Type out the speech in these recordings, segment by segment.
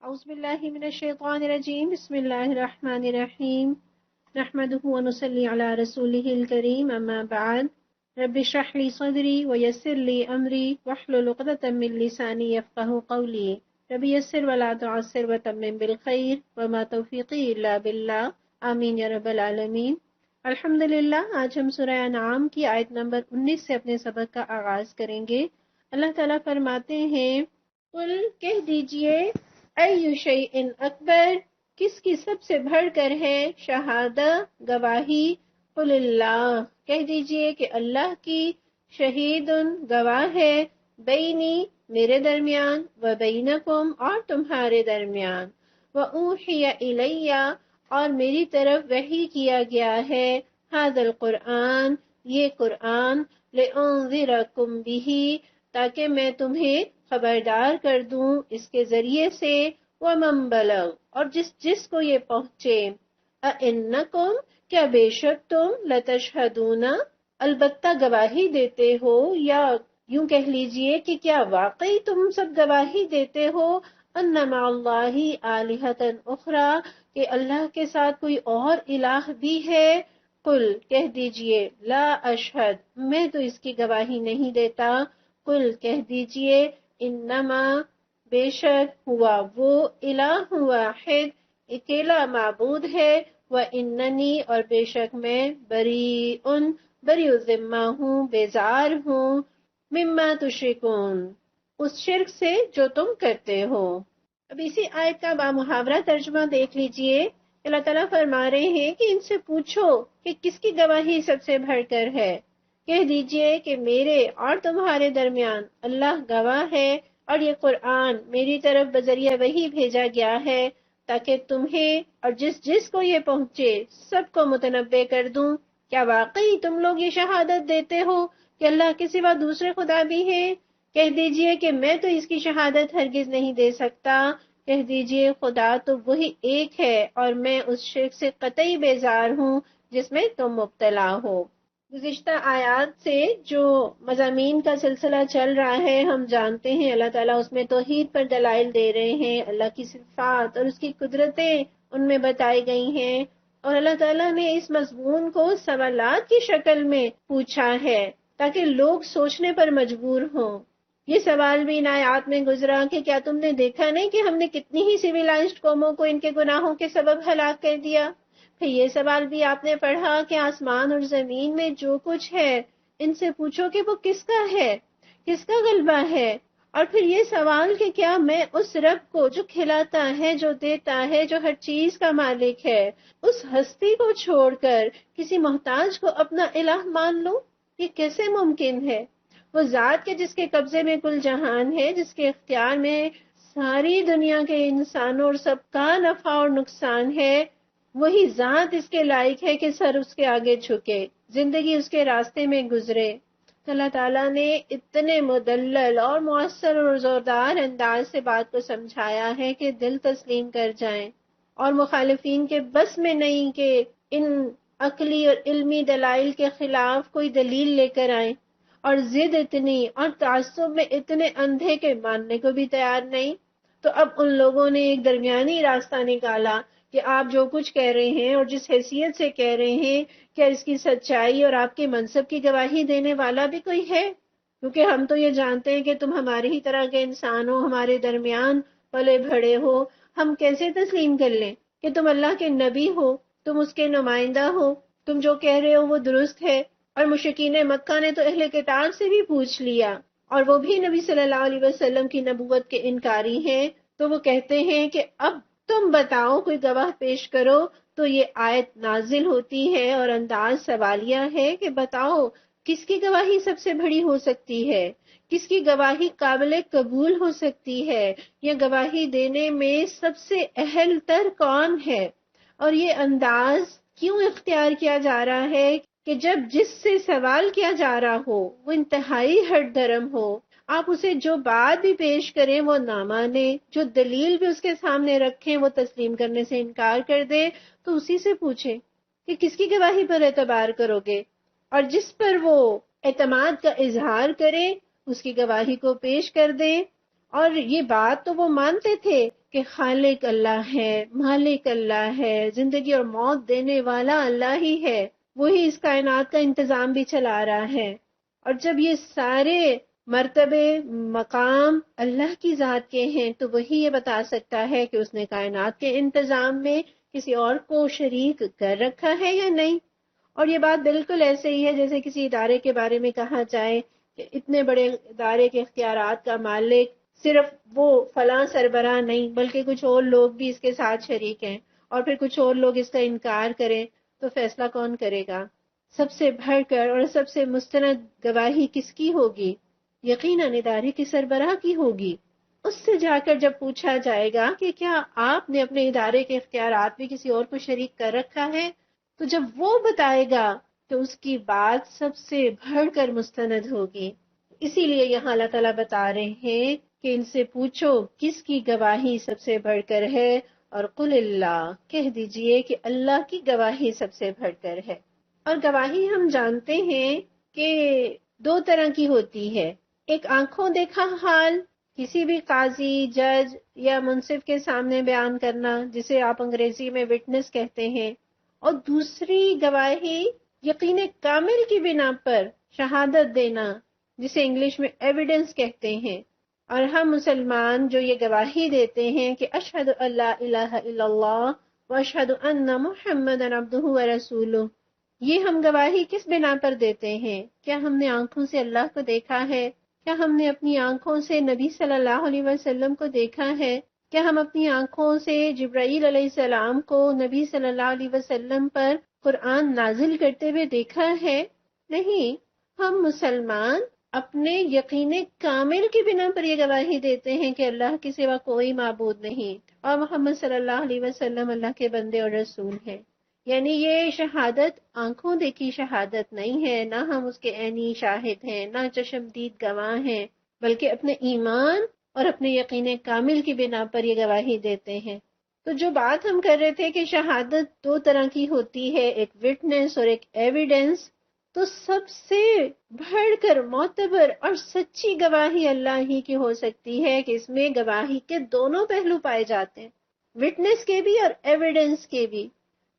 اعوذ باللہ من الشیطان الرجیم بسم اللہ الرحمن الرحیم نحمده ونصلی علی رسولہ الکریم اما بعد رب اشرح لی صدری ویسر لی امری واحلل عقدۃ من لسانی یفقهوا قولی رب یسر ولا تعسر وتمم بالخیر وما توفیقی الا باللہ آمین یا رب العالمین۔ الحمدللہ آج ہم سورہ انعام کی آیت نمبر 19 سے اپنے سبق کا آغاز کریں گے۔ اللہ تعالیٰ فرماتے ہیں قل کہہ دیجئے ایُّ شیء اکبر کس کی سب سے بڑھ کر ہے شہادہ گواہی، قل اللہ کہہ دیجئے کہ اللہ کی، شہید گواہ ہے، بینی میرے درمیان، و بینکم اور تمہارے درمیان، و اوحی الیہ اور میری طرف وحی کیا گیا ہے، ھذا القرآن یہ قرآن، لانذرکم بہ تاکہ میں تمہیں خبردار کر دوں اس کے ذریعے سے، ومن بلغ اور جس کو یہ پہنچے، اَإِنَّکُمْ کیا بے شک تم، لتشہدون البتہ گواہی دیتے ہو، یا یوں کہہ لیجئے کہ کیا واقعی تم سب گواہی دیتے ہو، ان مع اللہ آلہۃ اخری کہ اللہ کے ساتھ کوئی اور الہ بھی ہے، قل کہہ دیجئے لا اشہد میں تو اس کی گواہی نہیں دیتا، قل کہہ دیجئے انما بے شک ہوا وہ الہ واحد اکیلا معبود ہے، واننی اور بے شک میں بری الذمہ ہوں، بیزار ہوں، مما تشرکون اس شرک سے جو تم کرتے ہو۔ اب اسی آیت کا بامحاورہ ترجمہ دیکھ لیجئے۔ اللہ تعالیٰ فرما رہے ہیں کہ ان سے پوچھو کہ کس کی گواہی سب سے بڑھ کر ہے، کہہ دیجئے کہ میرے اور تمہارے درمیان اللہ گواہ ہے، اور یہ قرآن میری طرف بذریعہ وحی بھیجا گیا ہے تاکہ تمہیں اور جس کو یہ پہنچے سب کو متنبع کر دوں۔ کیا واقعی تم لوگ یہ شہادت دیتے ہو کہ اللہ کے سوا دوسرے خدا بھی ہیں؟ کہہ دیجئے کہ میں تو اس کی شہادت ہرگز نہیں دے سکتا، کہہ دیجئے خدا تو وہی ایک ہے اور میں اس شرک سے قطعی بیزار ہوں جس میں تم مبتلا ہو۔ گزشتہ آیات سے جو مضامین کا سلسلہ چل رہا ہے ہم جانتے ہیں اللہ تعالیٰ اس میں توحید پر دلائل دے رہے ہیں، اللہ کی صفات اور اس کی قدرتیں ان میں بتائی گئی ہیں، اور اللہ تعالیٰ نے اس مضمون کو سوالات کی شکل میں پوچھا ہے تاکہ لوگ سوچنے پر مجبور ہوں۔ یہ سوال بھی ان آیات میں گزرا کہ کیا تم نے دیکھا نہیں کہ ہم نے کتنی ہی سویلائزڈ قوموں کو ان کے گناہوں کے سبب ہلاک کر دیا؟ پھر یہ سوال بھی آپ نے پڑھا کہ آسمان اور زمین میں جو کچھ ہے ان سے پوچھو کہ وہ کس کا ہے، کس کا غلبہ ہے، اور پھر یہ سوال کہ کیا میں اس رب کو جو کھلاتا ہے، جو دیتا ہے، جو ہر چیز کا مالک ہے، اس ہستی کو چھوڑ کر کسی محتاج کو اپنا الہ مان لوں؟ یہ کیسے ممکن ہے؟ وہ ذات کے جس کے قبضے میں کل جہان ہے، جس کے اختیار میں ساری دنیا کے انسانوں اور سب کا نفع اور نقصان ہے، وہی ذات اس کے لائق ہے کہ سر اس کے آگے جھکے، زندگی اس کے راستے میں گزرے۔ تو اللہ تعالیٰ نے اتنے مدلل اور مؤثر اور زوردار انداز سے بات کو سمجھایا ہے کہ دل تسلیم کر جائیں، اور مخالفین کے بس میں نہیں کہ ان عقلی اور علمی دلائل کے خلاف کوئی دلیل لے کر آئیں، اور ضد اتنی اور تعصب میں اتنے اندھے کے ماننے کو بھی تیار نہیں۔ تو اب ان لوگوں نے ایک درمیانی راستہ نکالا کہ آپ جو کچھ کہہ رہے ہیں اور جس حیثیت سے کہہ رہے ہیں، کیا اس کی سچائی اور آپ کے منصب کی گواہی دینے والا بھی کوئی ہے؟ کیونکہ ہم تو یہ جانتے ہیں کہ تم ہماری ہی طرح کے انسان ہو، ہمارے درمیان پلے بھڑے ہو، ہم کیسے تسلیم کر لیں کہ تم اللہ کے نبی ہو، تم اس کے نمائندہ ہو، تم جو کہہ رہے ہو وہ درست ہے۔ اور مشرکین مکہ نے تو اہل کتاب سے بھی پوچھ لیا، اور وہ بھی نبی صلی اللہ علیہ وسلم کی نبوت کے انکاری ہیں، تو وہ کہتے ہیں کہ اب تم بتاؤ، کوئی گواہ پیش کرو۔ تو یہ آیت نازل ہوتی ہے اور انداز سوالیہ ہے کہ بتاؤ کس کی گواہی سب سے بڑی ہو سکتی ہے، کس کی گواہی قابل قبول ہو سکتی ہے، یہ گواہی دینے میں سب سے اہل تر کون ہے۔ اور یہ انداز کیوں اختیار کیا جا رہا ہے کہ جب جس سے سوال کیا جا رہا ہو وہ انتہائی ہٹ دھرم ہو، آپ اسے جو بات بھی پیش کریں وہ نہ مانے، جو دلیل بھی اس کے سامنے رکھیں وہ تسلیم کرنے سے انکار کر دے، تو اسی سے پوچھیں کہ کس کی گواہی پر اعتبار کرو گے، اور جس پر وہ اعتماد کا اظہار کرے اس کی گواہی کو پیش کر دیں، اور یہ بات تو وہ مانتے تھے کہ خالق اللہ ہے، مالک اللہ ہے، زندگی اور موت دینے والا اللہ ہی ہے، وہی اس کائنات کا انتظام بھی چلا رہا ہے۔ اور جب یہ سارے مرتبے مقام اللہ کی ذات کے ہیں تو وہی یہ بتا سکتا ہے کہ اس نے کائنات کے انتظام میں کسی اور کو شریک کر رکھا ہے یا نہیں۔ اور یہ بات بالکل ایسے ہی ہے جیسے کسی ادارے کے بارے میں کہا جائے کہ اتنے بڑے ادارے کے اختیارات کا مالک صرف وہ فلاں سربراہ نہیں بلکہ کچھ اور لوگ بھی اس کے ساتھ شریک ہیں، اور پھر کچھ اور لوگ اس کا انکار کریں تو فیصلہ کون کرے گا؟ سب سے بڑھ کر اور سب سے مستند گواہی کس کی ہوگی؟ یقیناً ادارے کے سربراہ کی ہوگی۔ اس سے جا کر جب پوچھا جائے گا کہ کیا آپ نے اپنے ادارے کے اختیارات میں کسی اور کو شریک کر رکھا ہے، تو جب وہ بتائے گا تو اس کی بات سب سے بڑھ کر مستند ہوگی۔ اسی لیے یہاں اللہ تعالیٰ بتا رہے ہیں کہ ان سے پوچھو کس کی گواہی سب سے بڑھ کر ہے، اور قل اللہ، کہہ دیجئے کہ اللہ کی گواہی سب سے بڑھ کر ہے۔ اور گواہی ہم جانتے ہیں کہ دو طرح کی ہوتی ہے، ایک آنکھوں دیکھا حال کسی بھی قاضی، جج یا منصف کے سامنے بیان کرنا جسے آپ انگریزی میں وٹنس کہتے ہیں، اور دوسری گواہی یقین کامل کی بنا پر شہادت دینا جسے انگلش میں ایویڈنس کہتے ہیں۔ اور ہم مسلمان جو یہ گواہی دیتے ہیں کہ اشہد ان لا الہ الا اللہ و اشہد ان محمد عبدہ و رسولہ، یہ ہم گواہی کس بنا پر دیتے ہیں؟ کیا ہم نے آنکھوں سے اللہ کو دیکھا ہے؟ کیا ہم نے اپنی آنکھوں سے نبی صلی اللہ علیہ وسلم کو دیکھا ہے؟ کیا ہم اپنی آنکھوں سے جبرائیل علیہ السلام کو نبی صلی اللہ علیہ وسلم پر قرآن نازل کرتے ہوئے دیکھا ہے؟ نہیں، ہم مسلمان اپنے یقین کامل کی بنا پر یہ گواہی دیتے ہیں کہ اللہ کے سوا کوئی معبود نہیں اور محمد صلی اللہ علیہ وسلم اللہ کے بندے اور رسول ہیں۔ یعنی یہ شہادت آنکھوں دیکھی شہادت نہیں ہے، نہ ہم اس کے عینی شاہد ہیں، نہ چشمدید گواہ ہیں، بلکہ اپنے ایمان اور اپنے یقین کامل کی بنا پر یہ گواہی دیتے ہیں۔ تو جو بات ہم کر رہے تھے کہ شہادت دو طرح کی ہوتی ہے، ایک وٹنس اور ایک ایویڈنس، تو سب سے بڑھ کر معتبر اور سچی گواہی اللہ ہی کی ہو سکتی ہے کہ اس میں گواہی کے دونوں پہلو پائے جاتے ہیں، وٹنس کے بھی اور ایویڈنس کے بھی،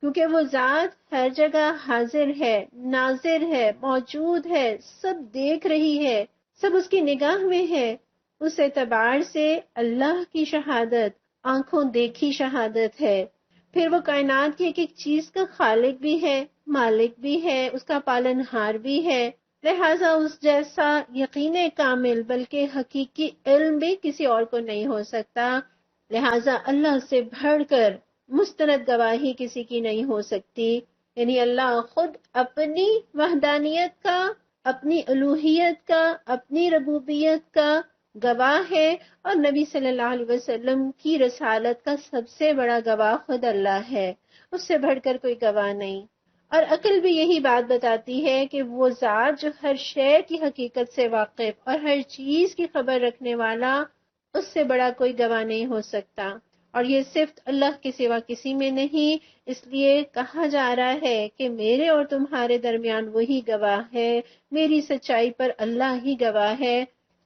کیونکہ وہ ذات ہر جگہ حاضر ہے، ناظر ہے، موجود ہے، سب دیکھ رہی ہے، سب اس کی نگاہ میں ہے۔ اس اعتبار سے اللہ کی شہادت آنکھوں دیکھی شہادت ہے۔ پھر وہ کائنات کی ایک ایک چیز کا خالق بھی ہے، مالک بھی ہے، اس کا پالن ہار بھی ہے، لہٰذا اس جیسا یقین کامل بلکہ حقیقی علم بھی کسی اور کو نہیں ہو سکتا، لہٰذا اللہ سے بڑھ کر مستند گواہی کسی کی نہیں ہو سکتی۔ یعنی اللہ خود اپنی وحدانیت کا، اپنی الوہیت کا، اپنی ربوبیت کا گواہ ہے، اور نبی صلی اللہ علیہ وسلم کی رسالت کا سب سے بڑا گواہ خود اللہ ہے، اس سے بڑھ کر کوئی گواہ نہیں۔ اور عقل بھی یہی بات بتاتی ہے کہ وہ ذات جو ہر شے کی حقیقت سے واقف اور ہر چیز کی خبر رکھنے والا، اس سے بڑا کوئی گواہ نہیں ہو سکتا، اور یہ صفت اللہ کے سوا کسی میں نہیں۔ اس لیے کہا جا رہا ہے کہ میرے اور تمہارے درمیان وہی گواہ ہے، میری سچائی پر اللہ ہی گواہ ہے۔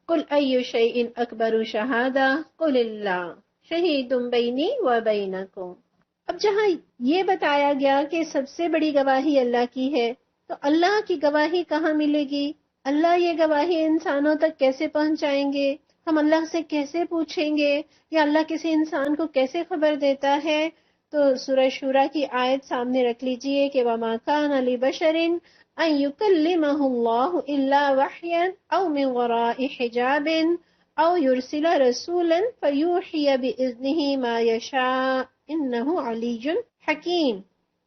قل ای شیء اکبر شہادہ قل اللہ شہید بینی و بینکم۔ اب جہاں یہ بتایا گیا کہ سب سے بڑی گواہی اللہ کی ہے، تو اللہ کی گواہی کہاں ملے گی؟ اللہ یہ گواہی انسانوں تک کیسے پہنچائیں گے؟ ہم اللہ سے کیسے پوچھیں گے؟ یا اللہ کسی انسان کو کیسے خبر دیتا ہے؟ تو سورہ شورى کی آیت سامنے رکھ لیجئے کہ وَمَا كَانَ لِبَشَرٍ أَن يُكَلِّمَهُ اللَّهُ إِلَّا وَحْيًا أَوْ مِنْ وَرَاءِ حِجَابٍ أَوْ يُرْسِلَ رَسُولًا فَيُوحِيَ بِإِذْنِهِ مَا يَشَاءُ إِنَّهُ عَلِيٌّ حَكِيمٌ،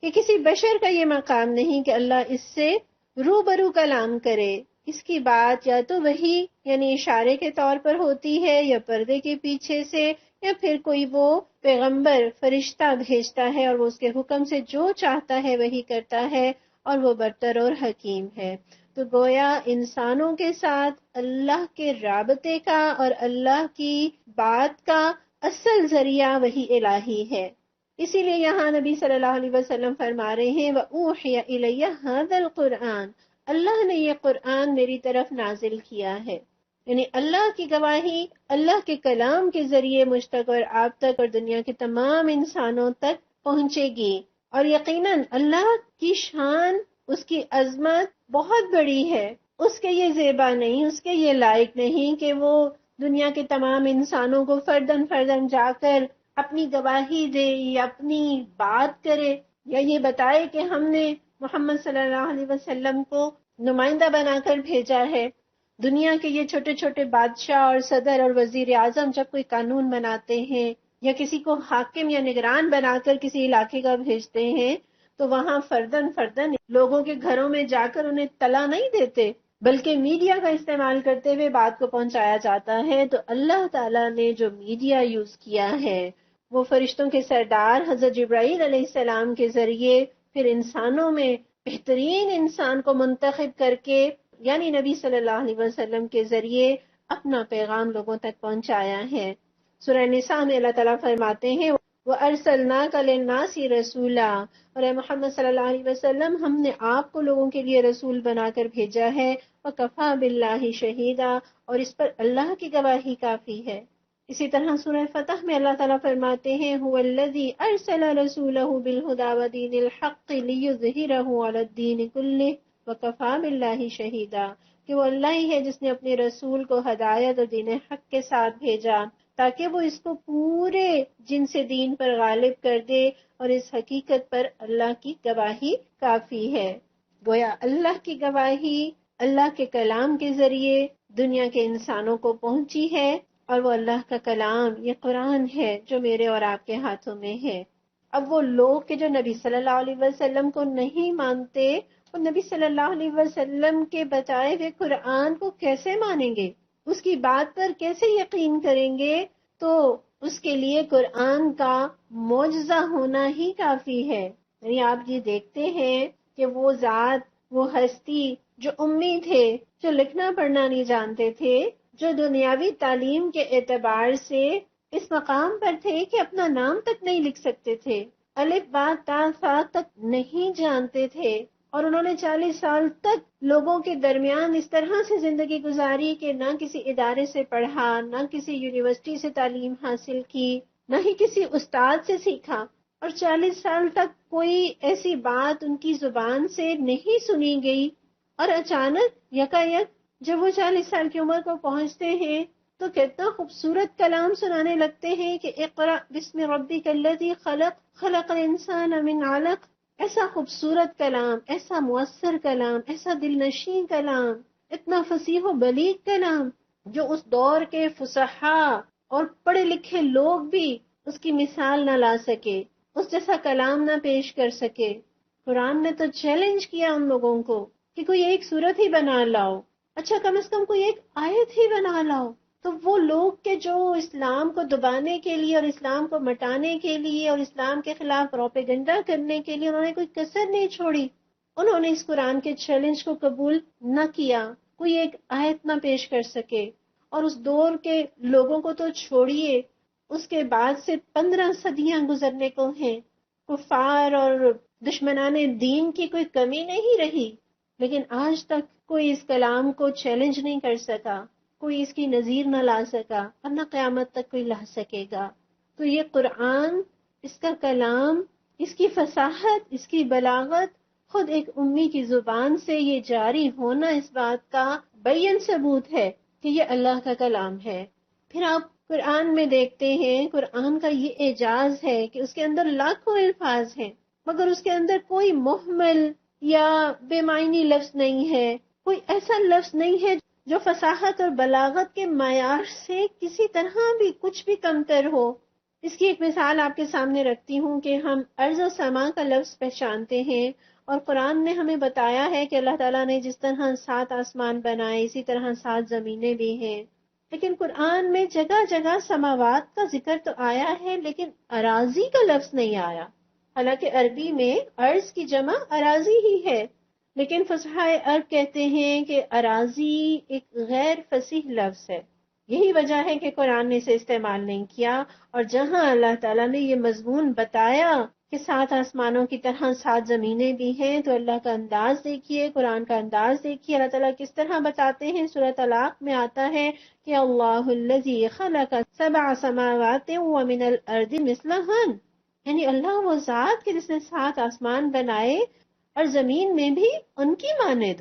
کہ کسی بشر کا یہ مقام نہیں کہ اللہ اس سے روبرو کلام کرے۔ اس کی بات یا تو وہی یعنی اشارے کے طور پر ہوتی ہے، یا پردے کے پیچھے سے، یا پھر کوئی وہ پیغمبر فرشتہ بھیجتا ہے اور وہ اس کے حکم سے جو چاہتا ہے وہی کرتا ہے، اور وہ برتر اور حکیم ہے۔ تو گویا انسانوں کے ساتھ اللہ کے رابطے کا اور اللہ کی بات کا اصل ذریعہ وہی الہی ہے۔ اسی لیے یہاں نبی صلی اللہ علیہ وسلم فرما رہے ہیں وَأُوحِيَ إِلَيَّ هَذَا الْقُرْآنَ، اللہ نے یہ قرآن میری طرف نازل کیا ہے۔ یعنی اللہ کی گواہی اللہ کے کلام کے ذریعے مجھ تک اور آپ تک اور دنیا کے تمام انسانوں تک پہنچے گی۔ اور یقیناً اللہ کی شان، اس کی عظمت بہت بڑی ہے، اس کے یہ زیبا نہیں، اس کے یہ لائق نہیں کہ وہ دنیا کے تمام انسانوں کو فردن فردن جا کر اپنی گواہی دے یا اپنی بات کرے یا یہ بتائے کہ ہم نے محمد صلی اللہ علیہ وسلم کو نمائندہ بنا کر بھیجا ہے۔ دنیا کے یہ چھوٹے چھوٹے بادشاہ اور صدر اور وزیر اعظم جب کوئی قانون بناتے ہیں یا کسی کو حاکم یا نگران بنا کر کسی علاقے کا بھیجتے ہیں تو وہاں فردن فردن لوگوں کے گھروں میں جا کر انہیں طلا نہیں دیتے، بلکہ میڈیا کا استعمال کرتے ہوئے بات کو پہنچایا جاتا ہے۔ تو اللہ تعالیٰ نے جو میڈیا یوز کیا ہے وہ فرشتوں کے سردار حضرت جبرائیل علیہ السلام کے ذریعے پھر انسانوں میں بہترین انسان کو منتخب کر کے یعنی نبی صلی اللہ علیہ وسلم کے ذریعے اپنا پیغام لوگوں تک پہنچایا ہے۔ سورہ نساء میں اللہ تعالیٰ فرماتے ہیں وَأَرْسَلْنَاكَ لِلنَّاسِ رَسُولًا، اور اے محمد صلی اللہ علیہ وسلم ہم نے آپ کو لوگوں کے لیے رسول بنا کر بھیجا ہے، وَكَفَى بِاللَّهِ شَهِيدًا، اور اس پر اللہ کی گواہی کافی ہے۔ اسی طرح سورہ فتح میں اللہ تعالیٰ فرماتے ہیں هُوَ الَّذِي أَرْسَلَ رَسُولَهُ بِالْهُدَى وَدِينِ الْحَقِّ لِيُظْهِرَهُ عَلَى الدِّينِ كُلِّهِ وَكَفَى بِاللَّهِ شَهِيدًا، کہ وہ اللہ ہی ہے جس نے اپنے رسول کو ہدایت اور دین حق کے ساتھ بھیجا تاکہ وہ اس کو پورے جن سے دین پر غالب کر دے، اور اس حقیقت پر اللہ کی گواہی کافی ہے۔ گویا اللہ کی گواہی اللہ کے کلام کے ذریعے دنیا کے انسانوں کو پہنچی ہے، اور وہ اللہ کا کلام یہ قرآن ہے جو میرے اور آپ کے ہاتھوں میں ہے۔ اب وہ لوگ کہ جو نبی صلی اللہ علیہ وسلم کو نہیں مانتے، وہ نبی صلی اللہ علیہ وسلم کے بتائے ہوئے قرآن کو کیسے مانیں گے، اس کی بات پر کیسے یقین کریں گے؟ تو اس کے لیے قرآن کا معجزہ ہونا ہی کافی ہے۔ یعنی آپ یہ دیکھتے ہیں کہ وہ ذات، وہ ہستی جو امی تھے، جو لکھنا پڑھنا نہیں جانتے تھے، جو دنیاوی تعلیم کے اعتبار سے اس مقام پر تھے کہ اپنا نام تک نہیں لکھ سکتے تھے، الف با تا ثا تک نہیں جانتے تھے، اور انہوں نے 40 سال تک لوگوں کے درمیان اس طرح سے زندگی گزاری کہ نہ کسی ادارے سے پڑھا، نہ کسی یونیورسٹی سے تعلیم حاصل کی، نہ ہی کسی استاد سے سیکھا، اور 40 سال تک کوئی ایسی بات ان کی زبان سے نہیں سنی گئی، اور اچانک یکایک جب وہ 40 سال کی عمر کو پہنچتے ہیں تو کتنا خوبصورت کلام سنانے لگتے ہیں کہ اقرأ بسم ربک الذی خلق، خلق الانسان من علق۔ ایسا خوبصورت کلام، ایسا مؤثر کلام، ایسا دل نشین کلام، اتنا فصیح و بلیغ کلام جو اس دور کے فصحاء اور پڑھے لکھے لوگ بھی اس کی مثال نہ لا سکے، اس جیسا کلام نہ پیش کر سکے۔ قرآن نے تو چیلنج کیا ان لوگوں کو کہ کوئی ایک سورت ہی بنا لاؤ، اچھا کم از کم کوئی ایک آیت ہی بنا لاؤ۔ تو وہ لوگ کہ جو اسلام کو دبانے کے لیے اور اسلام کو مٹانے کے لیے اور اسلام کے خلاف پروپیگنڈا کرنے کے لیے انہوں نے کوئی کسر نہیں چھوڑی، انہوں نے اس قرآن کے چیلنج کو قبول نہ کیا، کوئی ایک آیت نہ پیش کر سکے۔ اور اس دور کے لوگوں کو تو چھوڑیے، اس کے بعد سے 15 صدیاں گزرنے کو ہیں، کفار اور دشمنان دین کی کوئی کمی نہیں رہی، لیکن آج تک کوئی اس کلام کو چیلنج نہیں کر سکا، کوئی اس کی نظیر نہ لا سکا، اور نہ قیامت تک کوئی لا سکے گا۔ تو یہ قرآن، اس کا کلام، اس کی فصاحت، اس کی بلاغت خود ایک امی کی زبان سے یہ جاری ہونا اس بات کا بین ثبوت ہے کہ یہ اللہ کا کلام ہے۔ پھر آپ قرآن میں دیکھتے ہیں، قرآن کا یہ اعجاز ہے کہ اس کے اندر لاکھوں الفاظ ہیں، مگر اس کے اندر کوئی مہمل یا بے معنی لفظ نہیں ہے، کوئی ایسا لفظ نہیں ہے جو فصاحت اور بلاغت کے معیار سے کسی طرح بھی کچھ بھی کمتر ہو۔ اس کی ایک مثال آپ کے سامنے رکھتی ہوں کہ ہم ارض و سما کا لفظ پہچانتے ہیں، اور قرآن نے ہمیں بتایا ہے کہ اللہ تعالیٰ نے جس طرح 7 آسمان بنائے اسی طرح 7 زمینیں بھی ہیں، لیکن قرآن میں جگہ جگہ سماوات کا ذکر تو آیا ہے لیکن اراضی کا لفظ نہیں آیا۔ حالانکہ عربی میں ارض کی جمع اراضی ہی ہے، لیکن فصحاء عرب کہتے ہیں کہ اراضی ایک غیر فصیح لفظ ہے، یہی وجہ ہے کہ قرآن نے اسے استعمال نہیں کیا۔ اور جہاں اللہ تعالیٰ نے یہ مضمون بتایا کہ 7 آسمانوں کی طرح 7 زمینیں بھی ہیں، تو اللہ کا انداز دیکھیے، قرآن کا انداز دیکھیے، اللہ تعالیٰ کس طرح بتاتے ہیں۔ سورۃ طلاق میں آتا ہے کہ اللہ الذی خلق 7 سماوات ومن الارض مثلہن، یعنی اللہ وہ ذات کہ جس نے 7 آسمان بنائے اور زمین میں بھی ان کی مانند۔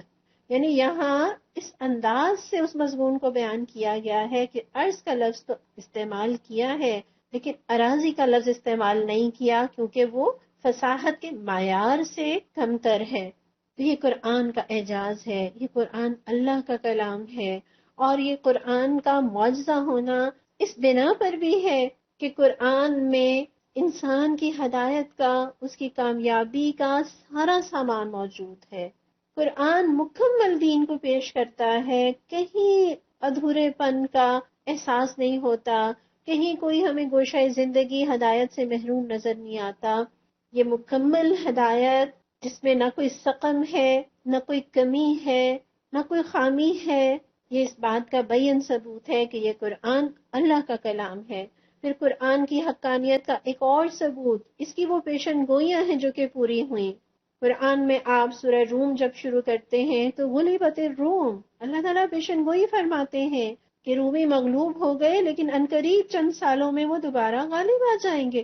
یعنی یہاں اس انداز سے اس مضمون کو بیان کیا گیا ہے کہ عرض کا لفظ تو استعمال کیا ہے لیکن اراضی کا لفظ استعمال نہیں کیا، کیونکہ وہ فصاحت کے معیار سے کمتر ہے۔ تو یہ قرآن کا اعجاز ہے، یہ قرآن اللہ کا کلام ہے، اور یہ قرآن کا معجزہ ہونا اس بنا پر بھی ہے کہ قرآن میں انسان کی ہدایت کا، اس کی کامیابی کا سارا سامان موجود ہے۔ قرآن مکمل دین کو پیش کرتا ہے، کہیں ادھورے پن کا احساس نہیں ہوتا، کہیں کوئی ہمیں گوشہ زندگی ہدایت سے محروم نظر نہیں آتا۔ یہ مکمل ہدایت جس میں نہ کوئی سقم ہے، نہ کوئی کمی ہے، نہ کوئی خامی ہے، یہ اس بات کا بین ثبوت ہے کہ یہ قرآن اللہ کا کلام ہے۔ پھر قرآن کی حقانیت کا ایک اور ثبوت اس کی وہ پیشن گوئیاں ہیں جو کہ پوری ہوئیں۔ قرآن میں آپ سورہ روم جب شروع کرتے ہیں تو غلبت الروم، اللہ تعالیٰ پیشن گوئی فرماتے ہیں کہ رومی مغلوب ہو گئے لیکن عنقریب چند سالوں میں وہ دوبارہ غالب آ جائیں گے۔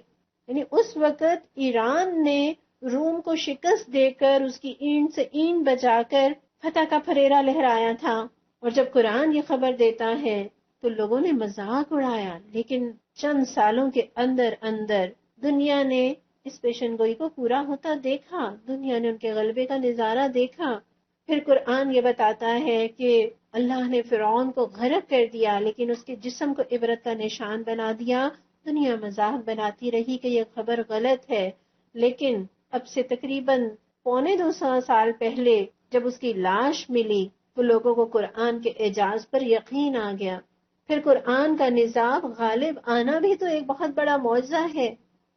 یعنی اس وقت ایران نے روم کو شکست دے کر اس کی اینٹ سے اینٹ بجا کر فتح کا پھریرا لہرایا تھا، اور جب قرآن یہ خبر دیتا ہے تو لوگوں نے مذاق اڑایا، لیکن چند سالوں کے اندر اندر دنیا نے اس پیشن گوئی کو پورا ہوتا دیکھا، دنیا نے ان کے غلبے کا نظارہ دیکھا۔ پھر قرآن یہ بتاتا ہے کہ اللہ نے فرعون کو غرق کر دیا لیکن اس کے جسم کو عبرت کا نشان بنا دیا۔ دنیا مذاق بناتی رہی کہ یہ خبر غلط ہے، لیکن اب سے تقریباً 250 سال پہلے جب اس کی لاش ملی تو لوگوں کو قرآن کے اعجاز پر یقین آ گیا۔ پھر قرآن کا نظام غالب آنا بھی تو ایک بہت بڑا معجزہ ہے۔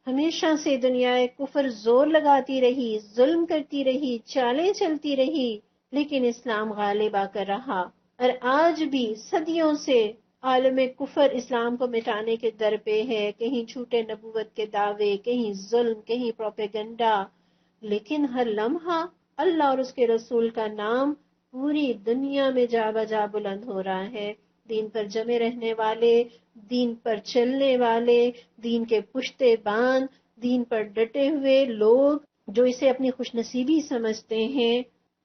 ہمیشہ سے دنیا کفر زور لگاتی رہی، ظلم کرتی رہی، چالیں چلتی رہی، لیکن اسلام غالب آ کر رہا، اور آج بھی صدیوں سے عالم کفر اسلام کو مٹانے کے در پہ ہے، کہیں جھوٹے نبوت کے دعوے، کہیں ظلم، کہیں پروپیگنڈا، لیکن ہر لمحہ اللہ اور اس کے رسول کا نام پوری دنیا میں جا بجا بلند ہو رہا ہے۔ دین پر جمے رہنے والے، دین پر چلنے والے، دین کے پشتے باندھ، دین پر ڈٹے ہوئے لوگ جو اسے اپنی خوش نصیبی سمجھتے ہیں،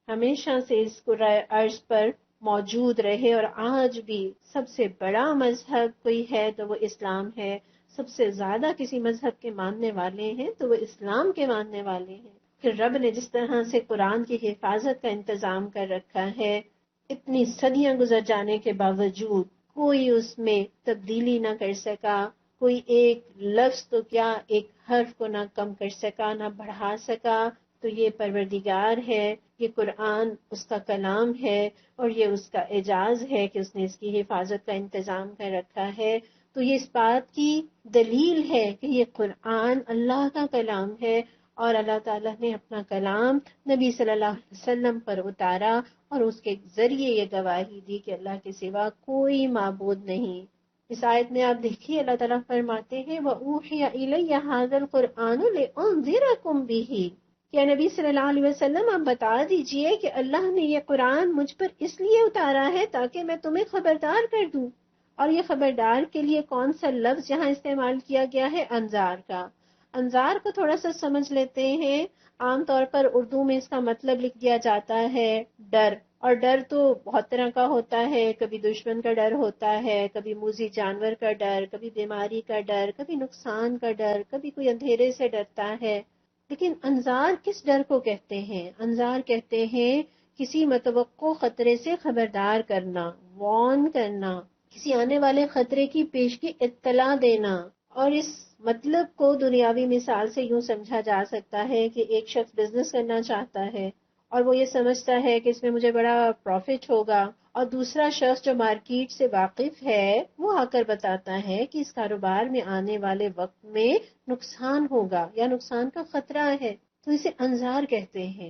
ہمیشہ سے اس کرۂ ارض پر موجود رہے، اور آج بھی سب سے بڑا مذہب کوئی ہے تو وہ اسلام ہے۔ سب سے زیادہ کسی مذہب کے ماننے والے ہیں تو وہ اسلام کے ماننے والے ہیں۔ پھر رب نے جس طرح سے قرآن کی حفاظت کا انتظام کر رکھا ہے، اتنی صدیاں گزر جانے کے باوجود کوئی اس میں تبدیلی نہ کر سکا، کوئی ایک لفظ تو کیا ایک حرف کو نہ کم کر سکا نہ بڑھا سکا۔ تو یہ پروردگار ہے، یہ قرآن اس کا کلام ہے، اور یہ اس کا اعجاز ہے کہ اس نے اس کی حفاظت کا انتظام کر رکھا ہے۔ تو یہ اس بات کی دلیل ہے کہ یہ قرآن اللہ کا کلام ہے، اور اللہ تعالیٰ نے اپنا کلام نبی صلی اللہ علیہ وسلم پر اتارا، اور اس کے ذریعے یہ گواہی دی کہ اللہ کے سوا کوئی معبود نہیں۔ اس آیت میں آپ دیکھیے اللہ تعالیٰ فرماتے ہیں وَأُوحِيَ إِلَيَّ هَذَا الْقُرْآنُ لِأُنذِرَكُم بِهِ، کہ نبی صلی اللہ علیہ وسلم آپ بتا دیجئے کہ اللہ نے یہ قرآن مجھ پر اس لیے اتارا ہے تاکہ میں تمہیں خبردار کر دوں۔ اور یہ خبردار کے لیے کون سا لفظ یہاں استعمال کیا گیا ہے؟ انذار کا۔ انذار کو تھوڑا سا سمجھ لیتے ہیں۔ عام طور پر اردو میں اس کا مطلب لکھ دیا جاتا ہے ڈر، اور ڈر تو بہت طرح کا ہوتا ہے، کبھی دشمن کا ڈر ہوتا ہے، کبھی موذی جانور کا ڈر، کبھی بیماری کا ڈر، کبھی نقصان کا ڈر، کبھی کوئی اندھیرے سے ڈرتا ہے۔ لیکن انذار کس ڈر کو کہتے ہیں؟ انذار کہتے ہیں کسی متوقع خطرے سے خبردار کرنا، وارن کرنا، کسی آنے والے خطرے کی پیشگی اطلاع دینا۔ اور اس مطلب کو دنیاوی مثال سے یوں سمجھا جا سکتا ہے کہ ایک شخص بزنس کرنا چاہتا ہے اور وہ یہ سمجھتا ہے کہ اس میں مجھے بڑا پروفٹ ہوگا، اور دوسرا شخص جو مارکیٹ سے واقف ہے وہ آ کر بتاتا ہے کہ اس کاروبار میں آنے والے وقت میں نقصان ہوگا یا نقصان کا خطرہ ہے، تو اسے انذار کہتے ہیں۔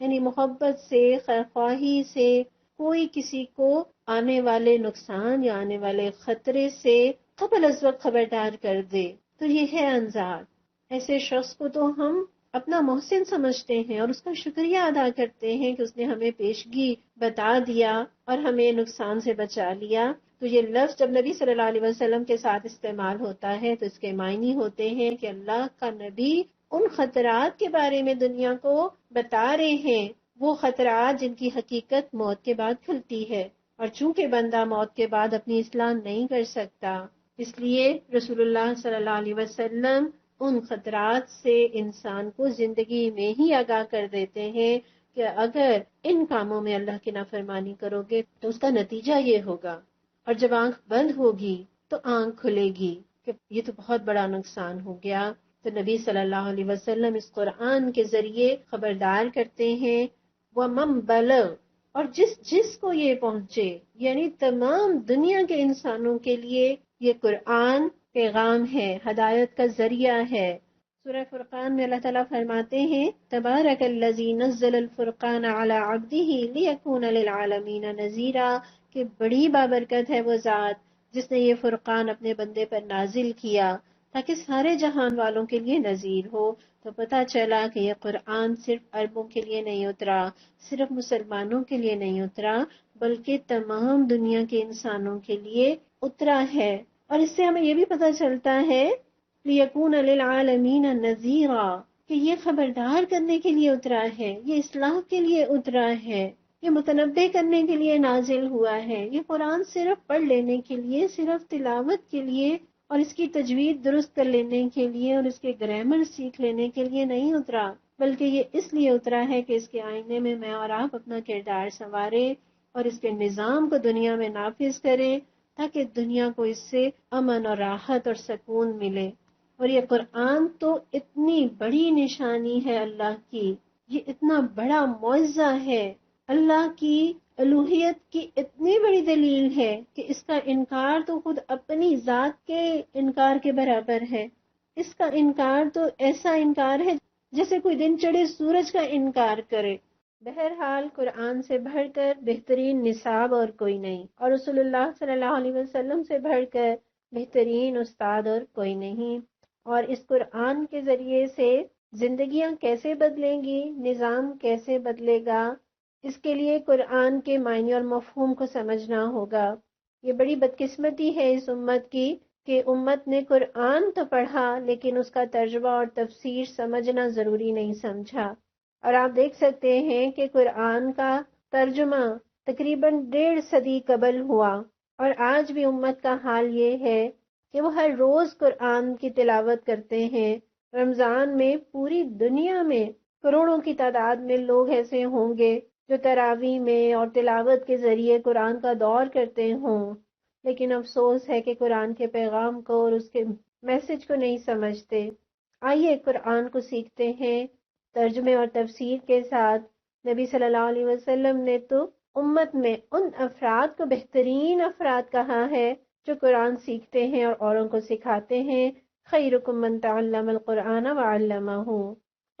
یعنی محبت سے، خیرخواہی سے کوئی کسی کو آنے والے نقصان یا آنے والے خطرے سے قبل از وقت خبردار کر دے، تو یہ ہے انذار۔ ایسے شخص کو تو ہم اپنا محسن سمجھتے ہیں اور اس کا شکریہ ادا کرتے ہیں کہ اس نے ہمیں پیشگی بتا دیا اور ہمیں نقصان سے بچا لیا. تو یہ لفظ جب نبی صلی اللہ علیہ وسلم کے ساتھ استعمال ہوتا ہے تو اس کے معنی ہوتے ہیں کہ اللہ کا نبی ان خطرات کے بارے میں دنیا کو بتا رہے ہیں، وہ خطرات جن کی حقیقت موت کے بعد کھلتی ہے، اور چونکہ بندہ موت کے بعد اپنی اصلاح نہیں کر سکتا، اس لیے رسول اللہ صلی اللہ علیہ وسلم ان خطرات سے انسان کو زندگی میں ہی آگاہ کر دیتے ہیں کہ اگر ان کاموں میں اللہ کی نافرمانی کرو گے تو اس کا نتیجہ یہ ہوگا، اور جب آنکھ بند ہوگی تو آنکھ کھلے گی کہ یہ تو بہت بڑا نقصان ہو گیا. تو نبی صلی اللہ علیہ وسلم اس قرآن کے ذریعے خبردار کرتے ہیں وَمَن بَلَغَ، اور جس کو یہ پہنچے، یعنی تمام دنیا کے انسانوں کے لیے یہ قرآن پیغام ہے، ہدایت کا ذریعہ ہے. سورہ فرقان میں اللہ تعالیٰ فرماتے ہیں تبارک الذی نزل الفرقان علی عبدہ لیکون للعالمین نذیرا، کہ بڑی بابرکت ہے وہ ذات جس نے یہ فرقان اپنے بندے پر نازل کیا تاکہ سارے جہان والوں کے لیے نذیر ہو. تو پتہ چلا کہ یہ قرآن صرف عربوں کے لیے نہیں اترا، صرف مسلمانوں کے لیے نہیں اترا، بلکہ تمام دنیا کے انسانوں کے لیے اترا ہے. اور اس سے ہمیں یہ بھی پتہ چلتا ہے لِيَكُونَ لِلْعَالَمِينَ نَذِيرًا، کہ یہ خبردار کرنے کے لیے اترا ہے، یہ اصلاح کے لیے اترا ہے، یہ متنبع کرنے کے لیے نازل ہوا ہے. یہ قرآن صرف پڑھ لینے کے لیے، صرف تلاوت کے لیے اور اس کی تجوید درست کر لینے کے لیے اور اس کے گرامر سیکھ لینے کے لیے نہیں اترا، بلکہ یہ اس لیے اترا ہے کہ اس کے آئینے میں میں اور آپ اپنا کردار سنوارے اور اس کے نظام کو دنیا میں نافذ کریں تاکہ دنیا کو اس سے امن اور راحت اور سکون ملے. اور یہ قرآن تو اتنی بڑی نشانی ہے اللہ کی، یہ اتنا بڑا معجزہ ہے، اللہ کی الوہیت کی اتنی بڑی دلیل ہے کہ اس کا انکار تو خود اپنی ذات کے انکار کے برابر ہے. اس کا انکار تو ایسا انکار ہے جیسے کوئی دن چڑھے سورج کا انکار کرے. بہرحال قرآن سے بڑھ کر بہترین نصاب اور کوئی نہیں، اور رسول اللہ صلی اللہ علیہ وسلم سے بڑھ کر بہترین استاد اور کوئی نہیں. اور اس قرآن کے ذریعے سے زندگیاں کیسے بدلیں گی، نظام کیسے بدلے گا، اس کے لیے قرآن کے معنی اور مفہوم کو سمجھنا ہوگا. یہ بڑی بدقسمتی ہے اس امت کی کہ امت نے قرآن تو پڑھا لیکن اس کا ترجمہ اور تفسیر سمجھنا ضروری نہیں سمجھا. اور آپ دیکھ سکتے ہیں کہ قرآن کا ترجمہ تقریباً 1.5 صدی قبل ہوا، اور آج بھی امت کا حال یہ ہے کہ وہ ہر روز قرآن کی تلاوت کرتے ہیں. رمضان میں پوری دنیا میں کروڑوں کی تعداد میں لوگ ایسے ہوں گے جو تراویح میں اور تلاوت کے ذریعے قرآن کا دور کرتے ہوں، لیکن افسوس ہے کہ قرآن کے پیغام کو اور اس کے میسج کو نہیں سمجھتے. آئیے قرآن کو سیکھتے ہیں ترجمے اور تفسیر کے ساتھ. نبی صلی اللہ علیہ وسلم نے تو امت میں ان افراد کو بہترین افراد کہا ہے جو قرآن سیکھتے ہیں اور اوروں کو سکھاتے ہیں. خیرکم من تعلم القرآن وعلمہ.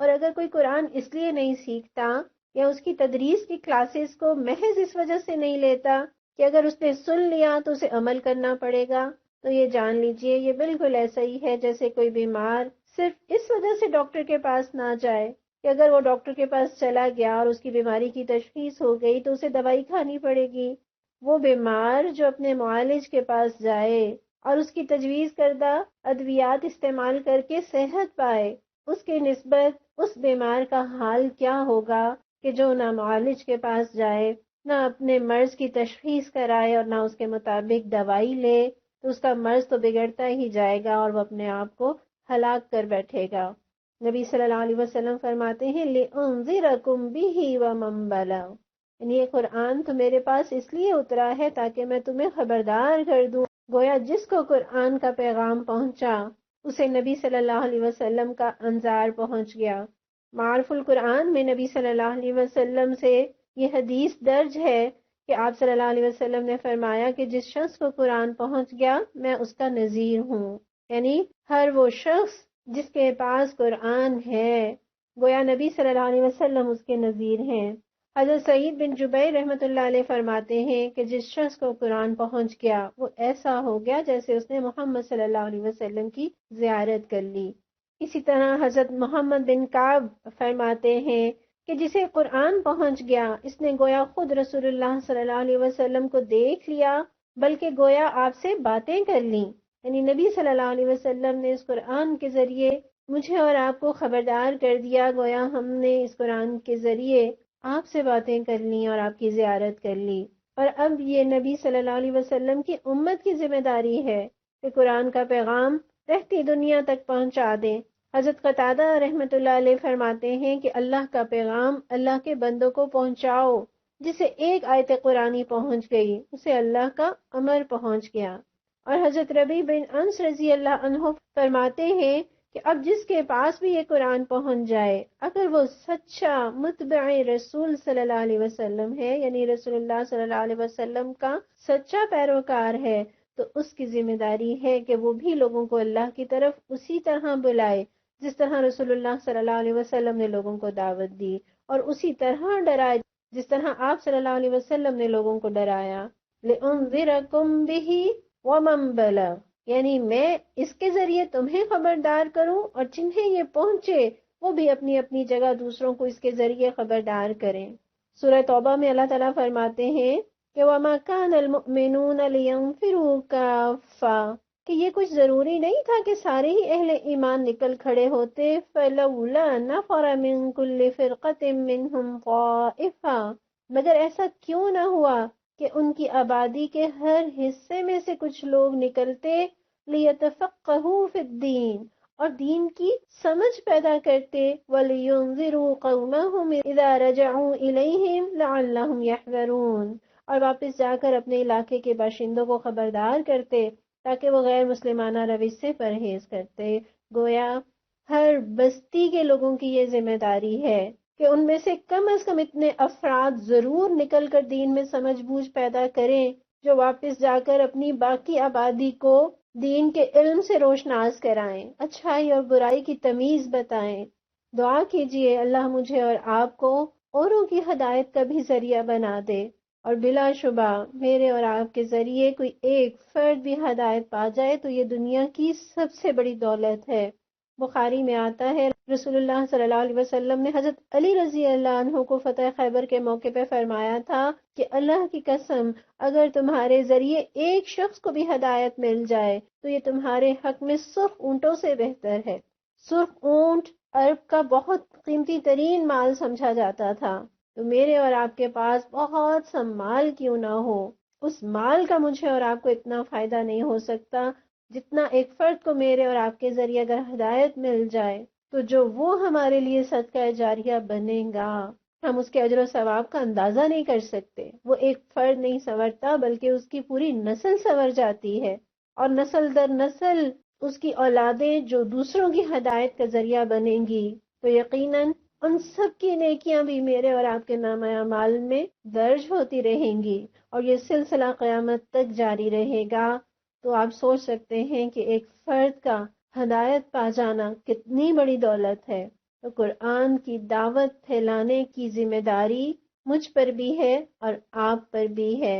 اور اگر کوئی قرآن اس لیے نہیں سیکھتا یا اس کی تدریس کی کلاسز کو محض اس وجہ سے نہیں لیتا کہ اگر اس نے سن لیا تو اسے عمل کرنا پڑے گا، تو یہ جان لیجئے یہ بالکل ایسا ہی ہے جیسے کوئی بیمار صرف اس وجہ سے ڈاکٹر کے پاس نہ جائے کہ اگر وہ ڈاکٹر کے پاس چلا گیا اور اس کی بیماری کی تشخیص ہو گئی تو اسے دوائی کھانی پڑے گی. وہ بیمار جو اپنے معالج کے پاس جائے اور اس کی تجویز کردہ ادویات استعمال کر کے صحت پائے، اس کی نسبت اس بیمار کا حال کیا ہوگا کہ جو نہ معالج کے پاس جائے، نہ اپنے مرض کی تشخیص کرائے اور نہ اس کے مطابق دوائی لے، تو اس کا مرض تو بگڑتا ہی جائے گا اور وہ اپنے آپ کو ہلاک کر بیٹھے گا. نبی صلی اللہ علیہ وسلم فرماتے ہیں لِأُنذِرَكُمْ بِهِ وَمَن بَلَغَ، یعنی یہ قرآن تو میرے پاس اس لیے اترا ہے تاکہ میں تمہیں خبردار کر دوں. گویا جس کو قرآن کا پیغام پہنچا اسے نبی صلی اللہ علیہ وسلم کا انذار پہنچ گیا. معارف القرآن میں نبی صلی اللہ علیہ وسلم سے یہ حدیث درج ہے کہ آپ صلی اللہ علیہ وسلم نے فرمایا کہ جس شخص کو قرآن پہنچ گیا میں اس کا نذیر ہوں، یعنی ہر وہ شخص جس کے پاس قرآن ہے گویا نبی صلی اللہ علیہ وسلم اس کے نذیر ہیں. حضرت سعید بن جبیر رحمۃ اللہ علیہ فرماتے ہیں کہ جس شخص کو قرآن پہنچ گیا وہ ایسا ہو گیا جیسے اس نے محمد صلی اللہ علیہ وسلم کی زیارت کر لی. اسی طرح حضرت محمد بن کعب فرماتے ہیں کہ جسے قرآن پہنچ گیا اس نے گویا خود رسول اللہ صلی اللہ علیہ وسلم کو دیکھ لیا، بلکہ گویا آپ سے باتیں کر لیں۔ یعنی نبی صلی اللہ علیہ وسلم نے اس قرآن کے ذریعے مجھے اور آپ کو خبردار کر دیا، گویا ہم نے اس قرآن کے ذریعے آپ سے باتیں کر لیں اور آپ کی زیارت کر لی۔ اور اب یہ نبی صلی اللہ علیہ وسلم کی امت کی ذمہ داری ہے کہ قرآن کا پیغام رہتی دنیا تک پہنچا دیں۔ حضرت قتادہ رحمۃ اللہ علیہ فرماتے ہیں کہ اللہ کا پیغام اللہ کے بندوں کو پہنچاؤ، جسے ایک آیت قرآنی پہنچ گئی اسے اللہ کا امر پہنچ گیا۔ اور حضرت ربیع بن انس رضی اللہ عنہ فرماتے ہیں کہ اب جس کے پاس بھی یہ قرآن پہنچ جائے، اگر وہ سچا متبع رسول صلی اللہ علیہ وسلم ہے، یعنی رسول اللہ صلی اللہ علیہ وسلم کا سچا پیروکار ہے، تو اس کی ذمہ داری ہے کہ وہ بھی لوگوں کو اللہ کی طرف اسی طرح بلائے جس طرح رسول اللہ صلی اللہ علیہ وسلم نے لوگوں کو دعوت دی، اور اسی طرح ڈرائے جس طرح آپ صلی اللہ علیہ وسلم نے لوگوں کو ڈرایا۔ لِأُنذِرَكُمْ بِهِ وَمَنْ بَلَغَ، یعنی میں اس کے ذریعے تمہیں خبردار کروں اور جنہیں یہ پہنچے وہ بھی اپنی اپنی جگہ دوسروں کو اس کے ذریعے خبردار کریں۔ سورہ توبہ میں اللہ تعالیٰ فرماتے ہیں کہ وَمَا كَانَ الْمُؤْمِنُونَ لِيَنْفِرُوا كَافَّةً، کہ یہ کچھ ضروری نہیں تھا کہ سارے ہی اہل ایمان نکل کھڑے ہوتے۔ فَلَوْلَا نَفَرَ مِن كُلِّ فِرْقَةٍ مِّنْهُمْ طَائِفَةٌ، مگر ایسا کیوں نہ ہوا کہ ان کی آبادی کے ہر حصے میں سے کچھ لوگ نکلتے، لِيَتَفَقَّهُوا فِي الدِّينِ، اور دین کی سمجھ پیدا کرتے، وَلِيُنذِرُوا قَوْمَهُمْ إِذَا رَجَعُوا إِلَيْهِمْ لَعَلَّهُمْ يَحْذَرُونَ، اور واپس جا کر اپنے علاقے کے باشندوں کو خبردار کرتے تاکہ وہ غیر مسلمانہ روش سے پرہیز کرتے۔ گویا ہر بستی کے لوگوں کی یہ ذمہ داری ہے کہ ان میں سے کم از کم اتنے افراد ضرور نکل کر دین میں سمجھ بوجھ پیدا کریں جو واپس جا کر اپنی باقی آبادی کو دین کے علم سے روشناس کرائیں، اچھائی اور برائی کی تمیز بتائیں۔ دعا کیجئے اللہ مجھے اور آپ کو اوروں کی ہدایت کا بھی ذریعہ بنا دے، اور بلا شبہ میرے اور آپ کے ذریعے کوئی ایک فرد بھی ہدایت پا جائے تو یہ دنیا کی سب سے بڑی دولت ہے۔ بخاری میں آتا ہے رسول اللہ صلی اللہ علیہ وسلم نے حضرت علی رضی اللہ عنہ کو فتح خیبر کے موقع پہ فرمایا تھا کہ اللہ کی قسم اگر تمہارے ذریعے ایک شخص کو بھی ہدایت مل جائے تو یہ تمہارے حق میں سرخ اونٹوں سے بہتر ہے۔ سرخ اونٹ عرب کا بہت قیمتی ترین مال سمجھا جاتا تھا، تو میرے اور آپ کے پاس بہت سا مال کیوں نہ ہو، اس مال کا مجھے اور آپ کو اتنا فائدہ نہیں ہو سکتا جتنا ایک فرد کو میرے اور آپ کے ذریعے اگر ہدایت مل جائے تو جو وہ ہمارے لیے صدقہ جاریہ بنے گا، ہم اس کے اجر و ثواب کا اندازہ نہیں کر سکتے۔ وہ ایک فرد نہیں سنورتا بلکہ اس کی پوری نسل سنور جاتی ہے، اور نسل در نسل اس کی اولادیں جو دوسروں کی ہدایت کا ذریعہ بنیں گی، تو یقیناً ان سب کی نیکیاں بھی میرے اور آپ کے نامہ اعمال میں درج ہوتی رہیں گی، اور یہ سلسلہ قیامت تک جاری رہے گا۔ تو آپ سوچ سکتے ہیں کہ ایک فرد کا ہدایت پا جانا کتنی بڑی دولت ہے۔ تو قرآن کی دعوت پھیلانے کی ذمہ داری مجھ پر بھی ہے اور آپ پر بھی ہے۔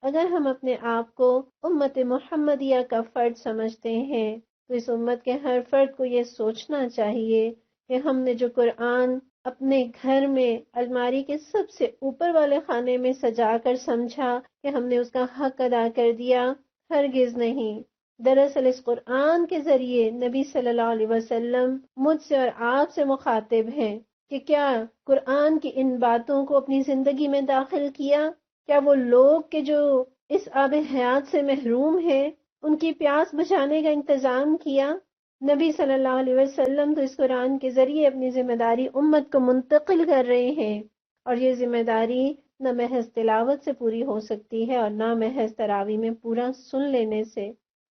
اگر ہم اپنے آپ کو امت محمدیہ کا فرد سمجھتے ہیں تو اس امت کے ہر فرد کو یہ سوچنا چاہیے کہ ہم نے جو قرآن اپنے گھر میں الماری کے سب سے اوپر والے خانے میں سجا کر سمجھا کہ ہم نے اس کا حق ادا کر دیا، ہرگز نہیں۔ دراصل اس قرآن کے ذریعے نبی صلی اللہ علیہ وسلم مجھ سے اور آپ سے مخاطب ہیں کہ کیا قرآن کی ان باتوں کو اپنی زندگی میں داخل کیا؟ کیا وہ لوگ کہ جو اس آب حیات سے محروم ہیں ان کی پیاس بجھانے کا انتظام کیا؟ نبی صلی اللہ علیہ وسلم تو اس قرآن کے ذریعے اپنی ذمہ داری امت کو منتقل کر رہے ہیں، اور یہ ذمہ داری نہ محض تلاوت سے پوری ہو سکتی ہے اور نہ محض تراویح میں پورا سن لینے سے۔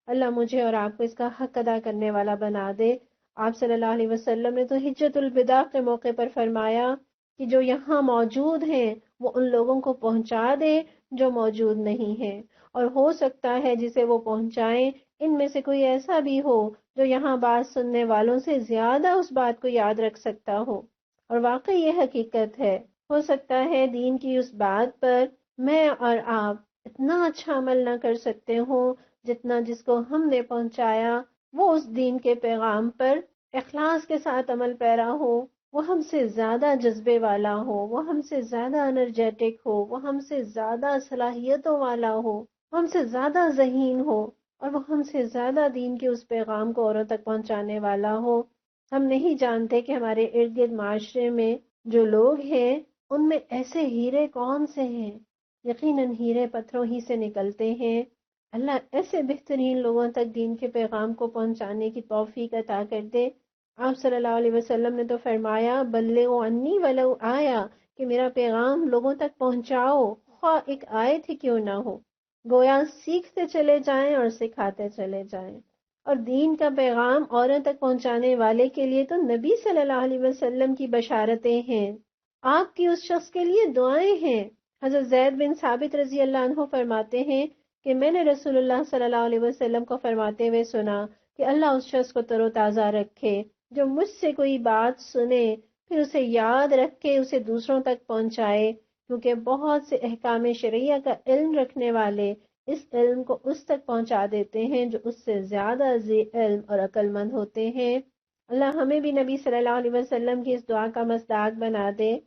اللہ مجھے اور آپ کو اس کا حق ادا کرنے والا بنا دے۔ آپ صلی اللہ علیہ وسلم نے تو حجۃ الوداع کے موقع پر فرمایا کہ جو یہاں موجود ہیں وہ ان لوگوں کو پہنچا دے جو موجود نہیں ہیں، اور ہو سکتا ہے جسے وہ پہنچائیں ان میں سے کوئی ایسا بھی ہو جو یہاں بات سننے والوں سے زیادہ اس بات کو یاد رکھ سکتا ہو، اور واقعی یہ حقیقت ہے۔ ہو سکتا ہے دین کی اس بات پر میں اور آپ اتنا اچھا عمل نہ کر سکتے ہوں جتنا جس کو ہم نے پہنچایا وہ اس دین کے پیغام پر اخلاص کے ساتھ عمل پیرا ہو، وہ ہم سے زیادہ جذبے والا ہو، وہ ہم سے زیادہ انرجیٹک ہو، وہ ہم سے زیادہ صلاحیتوں والا ہو، وہ ہم سے زیادہ ذہین ہو، اور وہ ہم سے زیادہ دین کے اس پیغام کو اوروں تک پہنچانے والا ہو۔ ہم نہیں جانتے کہ ہمارے ارد گرد معاشرے میں جو لوگ ہیں ان میں ایسے ہیرے کون سے ہیں۔ یقیناً ہیرے پتھروں ہی سے نکلتے ہیں۔ اللہ ایسے بہترین لوگوں تک دین کے پیغام کو پہنچانے کی توفیق عطا کر دے۔ آپ صلی اللہ علیہ وسلم نے تو فرمایا بلغوا عنی ولو آیا، کہ میرا پیغام لوگوں تک پہنچاؤ، خواہ ایک آیت ہی کیوں نہ ہو۔ گویا سیکھتے چلے جائیں اور سکھاتے چلے جائیں۔ اور دین کا پیغام اوروں تک پہنچانے والے کے لیے تو نبی صلی اللہ علیہ وسلم کی بشارتیں ہیں، آپ کی اس شخص کے لیے دعائیں ہیں۔ حضرت زید بن ثابت رضی اللہ عنہ فرماتے ہیں کہ میں نے رسول اللہ صلی اللہ علیہ وسلم کو فرماتے ہوئے سنا کہ اللہ اس شخص کو تر و تازہ رکھے جو مجھ سے کوئی بات سنے، پھر اسے یاد رکھ کے اسے دوسروں تک پہنچائے، کیونکہ بہت سے احکام شرعیہ کا علم رکھنے والے اس علم کو اس تک پہنچا دیتے ہیں جو اس سے زیادہ ذی علم اور عقل مند ہوتے ہیں۔ اللہ ہمیں بھی نبی صلی اللہ علیہ وسلم کی اس دعا کا مصداق بنا دے۔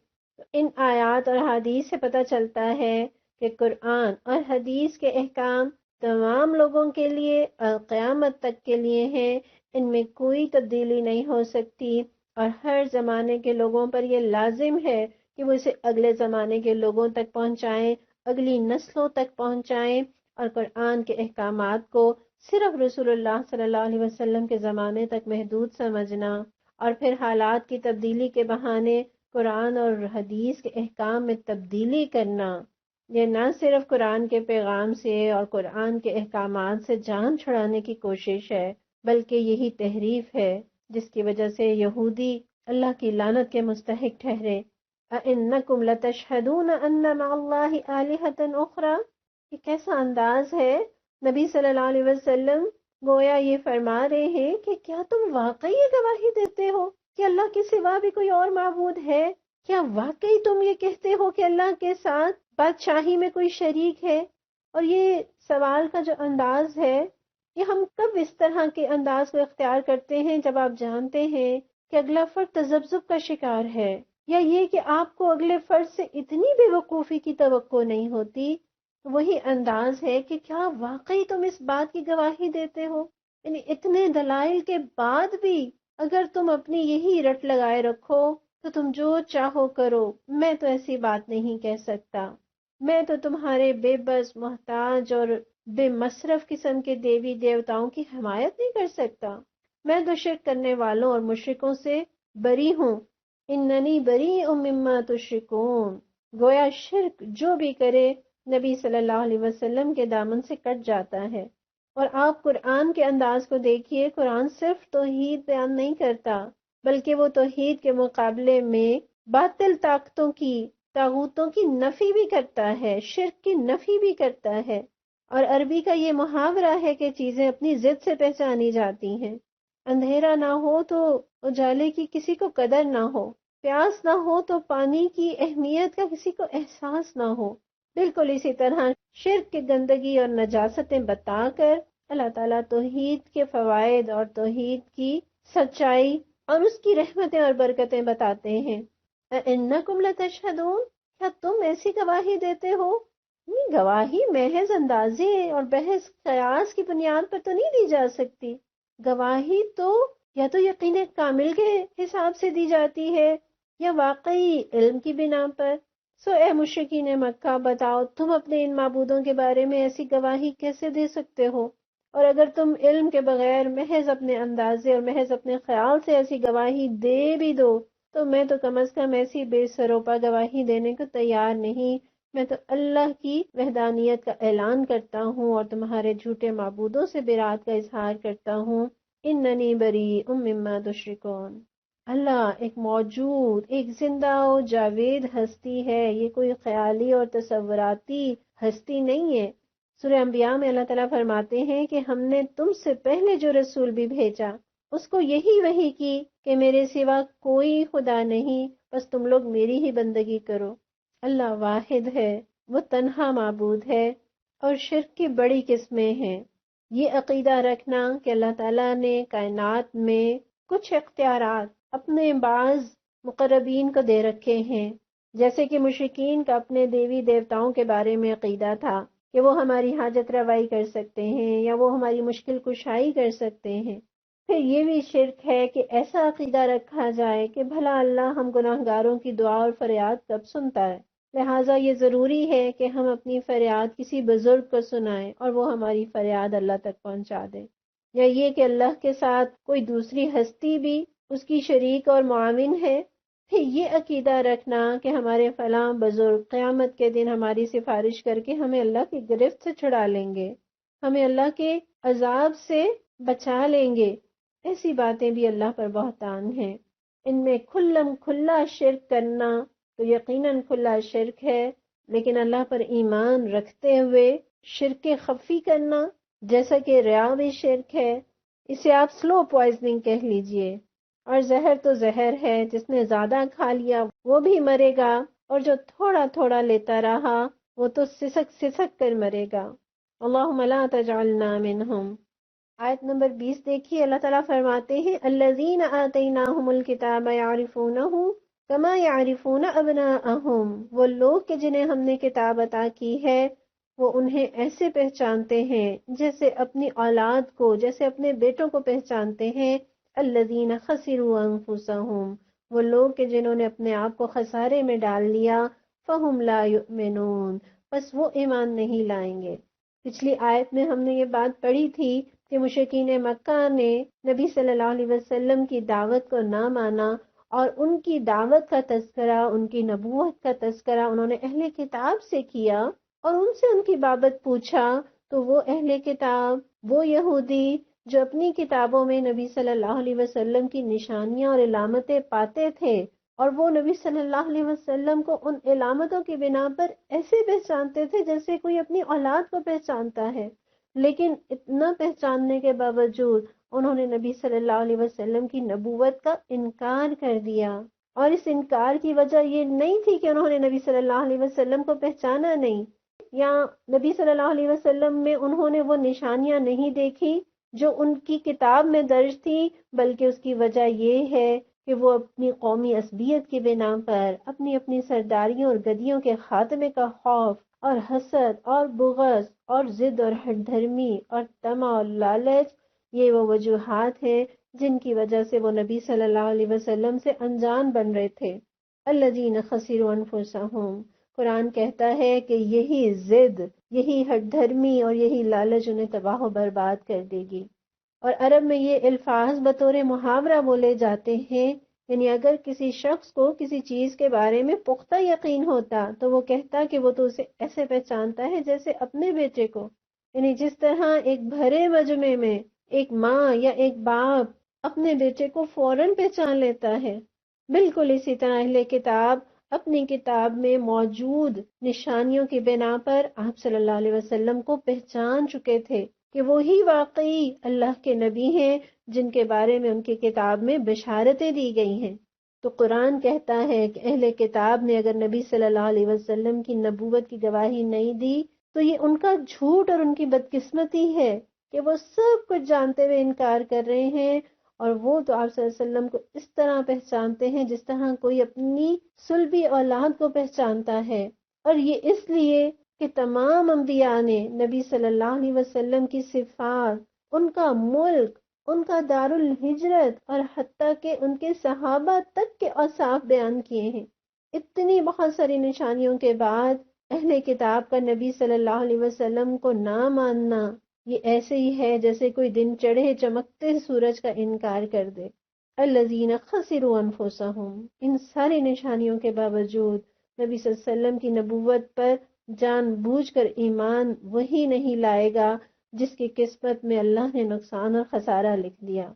ان آیات اور حدیث سے پتہ چلتا ہے کہ قرآن اور حدیث کے احکام تمام لوگوں کے لیے اور قیامت تک کے لیے ہیں، ان میں کوئی تبدیلی نہیں ہو سکتی، اور ہر زمانے کے لوگوں پر یہ لازم ہے کہ وہ اسے اگلے زمانے کے لوگوں تک پہنچائیں، اگلی نسلوں تک پہنچائیں، اور قرآن کے احکامات کو صرف رسول اللہ صلی اللہ علیہ وسلم کے زمانے تک محدود سمجھنا، اور پھر حالات کی تبدیلی کے بہانے قرآن اور حدیث کے احکام میں تبدیلی کرنا، یہ نہ صرف قرآن کے پیغام سے اور قرآن کے احکامات سے جان چھڑانے کی کوشش ہے، بلکہ یہی تحریف ہے جس کی وجہ سے یہودی اللہ کی لعنت کے مستحق ٹھہرے۔ اَإِنَّكُمْ لَتَشْهَدُونَ أَنَّ مَعَ اللَّهِ آلِهَةً أُخْرَى، یہ کیسا انداز ہے؟ نبی صلی اللہ علیہ وسلم گویا یہ فرما رہے ہیں کہ کیا تم واقعی یہ گواہی دیتے ہو کہ اللہ کے سوا بھی کوئی اور معبود ہے؟ کیا واقعی تم یہ کہتے ہو کہ اللہ کے ساتھ بادشاہی میں کوئی شریک ہے؟ اور یہ سوال کا جو انداز ہے، یہ ہم کب اس طرح کے انداز کو اختیار کرتے ہیں جب آپ جانتے ہیں کہ اگلا فرد تذبذب کا شکار ہے، یا یہ کہ آپ کو اگلے فرد سے اتنی بے وقوفی کی توقع نہیں ہوتی۔ وہی انداز ہے کہ کیا واقعی تم اس بات کی گواہی دیتے ہو؟ یعنی اتنے دلائل کے بعد بھی اگر تم اپنی یہی رٹ لگائے رکھو تو تم جو چاہو کرو، میں تو ایسی بات نہیں کہہ سکتا، میں تو تمہارے بے بس، محتاج اور بے مصرف قسم کے دیوی دیوتاؤں کی حمایت نہیں کر سکتا، میں تو شرک کرنے والوں اور مشرکوں سے بری ہوں۔ اننی بریء مما تشرکون، گویا شرک جو بھی کرے نبی صلی اللہ علیہ وسلم کے دامن سے کٹ جاتا ہے۔ اور آپ قرآن کے انداز کو دیکھیے، قرآن صرف توحید بیان نہیں کرتا، بلکہ وہ توحید کے مقابلے میں باطل طاقتوں کی، طاغوتوں کی نفی بھی کرتا ہے، شرک کی نفی بھی کرتا ہے۔ اور عربی کا یہ محاورہ ہے کہ چیزیں اپنی ضد سے پہچانی جاتی ہیں۔ اندھیرا نہ ہو تو اجالے کی کسی کو قدر نہ ہو، پیاس نہ ہو تو پانی کی اہمیت کا کسی کو احساس نہ ہو۔ بالکل اسی طرح شرک کی گندگی اور نجاستیں بتا کر اللہ تعالیٰ توحید کے فوائد اور توحید کی سچائی اور اس کی رحمتیں اور برکتیں بتاتے ہیں۔ اِنَّكُمْ لَتَشْهَدُونَ، کیا تم ایسی گواہی دیتے ہو؟ یہ گواہی محض اندازے اور بحث قیاس کی بنیاد پر تو نہیں دی جا سکتی، گواہی تو یا تو یقین کامل کے حساب سے دی جاتی ہے یا واقعی علم کی بنا پر۔ سو اے مشرکین مکہ، بتاؤ تم اپنے ان معبودوں کے بارے میں ایسی گواہی کیسے دے سکتے ہو؟ اور اگر تم علم کے بغیر محض اپنے اندازے اور محض اپنے خیال سے ایسی گواہی دے بھی دو تو میں تو کم از کم ایسی بے سروپا گواہی دینے کو تیار نہیں۔ میں تو اللہ کی وحدانیت کا اعلان کرتا ہوں اور تمہارے جھوٹے معبودوں سے برات کا اظہار کرتا ہوں۔ اننی بریء مما تشرکون، اللہ ایک موجود، ایک زندہ و جاوید ہستی ہے، یہ کوئی خیالی اور تصوراتی ہستی نہیں ہے۔ سورہ انبیاء میں اللہ تعالیٰ فرماتے ہیں کہ ہم نے تم سے پہلے جو رسول بھی بھیجا اس کو یہی وحی کی کہ میرے سوا کوئی خدا نہیں، بس تم لوگ میری ہی بندگی کرو۔ اللہ واحد ہے، وہ تنہا معبود ہے، اور شرک کی بڑی قسمیں ہیں۔ یہ عقیدہ رکھنا کہ اللہ تعالیٰ نے کائنات میں کچھ اختیارات اپنے بعض مقربین کو دے رکھے ہیں، جیسے کہ مشرکین کا اپنے دیوی دیوتاؤں کے بارے میں عقیدہ تھا کہ وہ ہماری حاجت روائی کر سکتے ہیں یا وہ ہماری مشکل کشائی کر سکتے ہیں۔ پھر یہ بھی شرک ہے کہ ایسا عقیدہ رکھا جائے کہ بھلا اللہ ہم گناہ گاروں کی دعا اور فریاد کب سنتا ہے، لہٰذا یہ ضروری ہے کہ ہم اپنی فریاد کسی بزرگ کو سنائیں اور وہ ہماری فریاد اللہ تک پہنچا دے، یا یہ کہ اللہ کے ساتھ کوئی دوسری ہستی بھی اس کی شریک اور معاون ہے۔ پھر یہ عقیدہ رکھنا کہ ہمارے فلاں بزرگ قیامت کے دن ہماری سفارش کر کے ہمیں اللہ کی گرفت سے چھڑا لیں گے، ہمیں اللہ کے عذاب سے بچا لیں گے، ایسی باتیں بھی اللہ پر بہتان ہیں۔ ان میں کھلم کھلا شرک کرنا تو یقیناً کھلا شرک ہے، لیکن اللہ پر ایمان رکھتے ہوئے شرک خفی کرنا جیسا کہ ریا بھی شرک ہے، اسے آپ سلو پوائزننگ کہہ لیجئے۔ اور زہر تو زہر ہے، جس نے زیادہ کھا لیا وہ بھی مرے گا، اور جو تھوڑا تھوڑا لیتا رہا وہ تو سسک سسک کر مرے گا۔ اللہم لا تجعلنا منہم۔ آیت نمبر 20 دیکھیے، اللہ تعالیٰ فرماتے ہیں الذین آتیناہم الکتاب یعرفونہ کما یعرفون ابناءہم، وہ لوگ کہ جنہیں ہم نے کتاب عطا کی ہے وہ انہیں ایسے پہچانتے ہیں جیسے اپنی اولاد کو، جیسے اپنے بیٹوں کو پہچانتے ہیں۔ الذین خسروا انفسہم، وہ لوگ کہ جنہوں نے اپنے آپ کو خسارے میں ڈال لیا۔ فہم لا یؤمنون، بس وہ ایمان نہیں لائیں گے۔ پچھلی آیت میں ہم نے یہ بات پڑھی تھی کہ مشرکین مکہ نے نبی صلی اللہ علیہ وسلم کی دعوت کو نہ مانا، اور ان کی دعوت کا تذکرہ، ان کی نبوت کا تذکرہ انہوں نے اہل کتاب سے کیا اور ان سے ان کی بابت پوچھا، تو وہ اہل کتاب، وہ یہودی جو اپنی کتابوں میں نبی صلی اللہ علیہ وسلم کی نشانیاں اور علامتیں پاتے تھے، اور وہ نبی صلی اللہ علیہ وسلم کو ان علامتوں کی بنا پر ایسے پہچانتے تھے جیسے کوئی اپنی اولاد کو پہچانتا ہے، لیکن اتنا پہچاننے کے باوجود انہوں نے نبی صلی اللہ علیہ وسلم کی نبوت کا انکار کر دیا۔ اور اس انکار کی وجہ یہ نہیں تھی کہ انہوں نے نبی صلی اللہ علیہ وسلم کو پہچانا نہیں، یا نبی صلی اللہ علیہ وسلم میں انہوں نے وہ نشانیاں نہیں دیکھی جو ان کی کتاب میں درج تھی، بلکہ اس کی وجہ یہ ہے کہ وہ اپنی قومی عصبیت کی بنا پر اپنی سرداریوں اور گدیوں کے خاتمے کا خوف اور حسد اور بغض اور ضد اور ہٹ دھرمی اور طمع اور لالچ، یہ وہ وجوہات ہیں جن کی وجہ سے وہ نبی صلی اللہ علیہ وسلم سے انجان بن رہے تھے۔ الذین خسروا انفسہم، قرآن کہتا ہے کہ یہی ضد، یہی ہٹ دھرمی اور یہی لالچ انہیں تباہ و برباد کر دے گی۔ اور عرب میں یہ الفاظ بطور محاورہ بولے جاتے ہیں، یعنی اگر کسی شخص کو کسی چیز کے بارے میں پختہ یقین ہوتا تو وہ کہتا کہ وہ تو اسے ایسے پہچانتا ہے جیسے اپنے بیٹے کو، یعنی جس طرح ایک بھرے مجمع میں ایک ماں یا ایک باپ اپنے بیٹے کو فوراً پہچان لیتا ہے، بالکل اسی طرح اہل کتاب اپنی کتاب میں موجود نشانیوں کی بنا پر آپ صلی اللہ علیہ وسلم کو پہچان چکے تھے کہ وہی واقعی اللہ کے نبی ہیں جن کے بارے میں ان کی کتاب میں بشارتیں دی گئی ہیں۔ تو قرآن کہتا ہے کہ اہل کتاب نے اگر نبی صلی اللہ علیہ وسلم کی نبوت کی گواہی نہیں دی تو یہ ان کا جھوٹ اور ان کی بدقسمتی ہے کہ وہ سب کچھ جانتے ہوئے انکار کر رہے ہیں، اور وہ تو آپ صلی اللہ علیہ وسلم کو اس طرح پہچانتے ہیں جس طرح کوئی اپنی صلبی اولاد کو پہچانتا ہے۔ اور یہ اس لیے کہ تمام انبیاء نے نبی صلی اللہ علیہ وسلم کی صفات، ان کا ملک، ان کا دار الہجرت اور حتیٰ کہ ان کے صحابہ تک کے اوصاف بیان کیے ہیں۔ اتنی بہت ساری نشانیوں کے بعد اہل کتاب کا نبی صلی اللہ علیہ وسلم کو نہ ماننا، یہ ایسے ہی ہے جیسے کوئی دن چڑھے چمکتے سورج کا انکار کر دے۔ الذین خسروا انفسہم، ان ساری نشانیوں کے باوجود نبی صلی اللہ علیہ وسلم کی نبوت پر جان بوجھ کر ایمان وہی نہیں لائے گا جس کی قسمت میں اللہ نے نقصان اور خسارہ لکھ دیا۔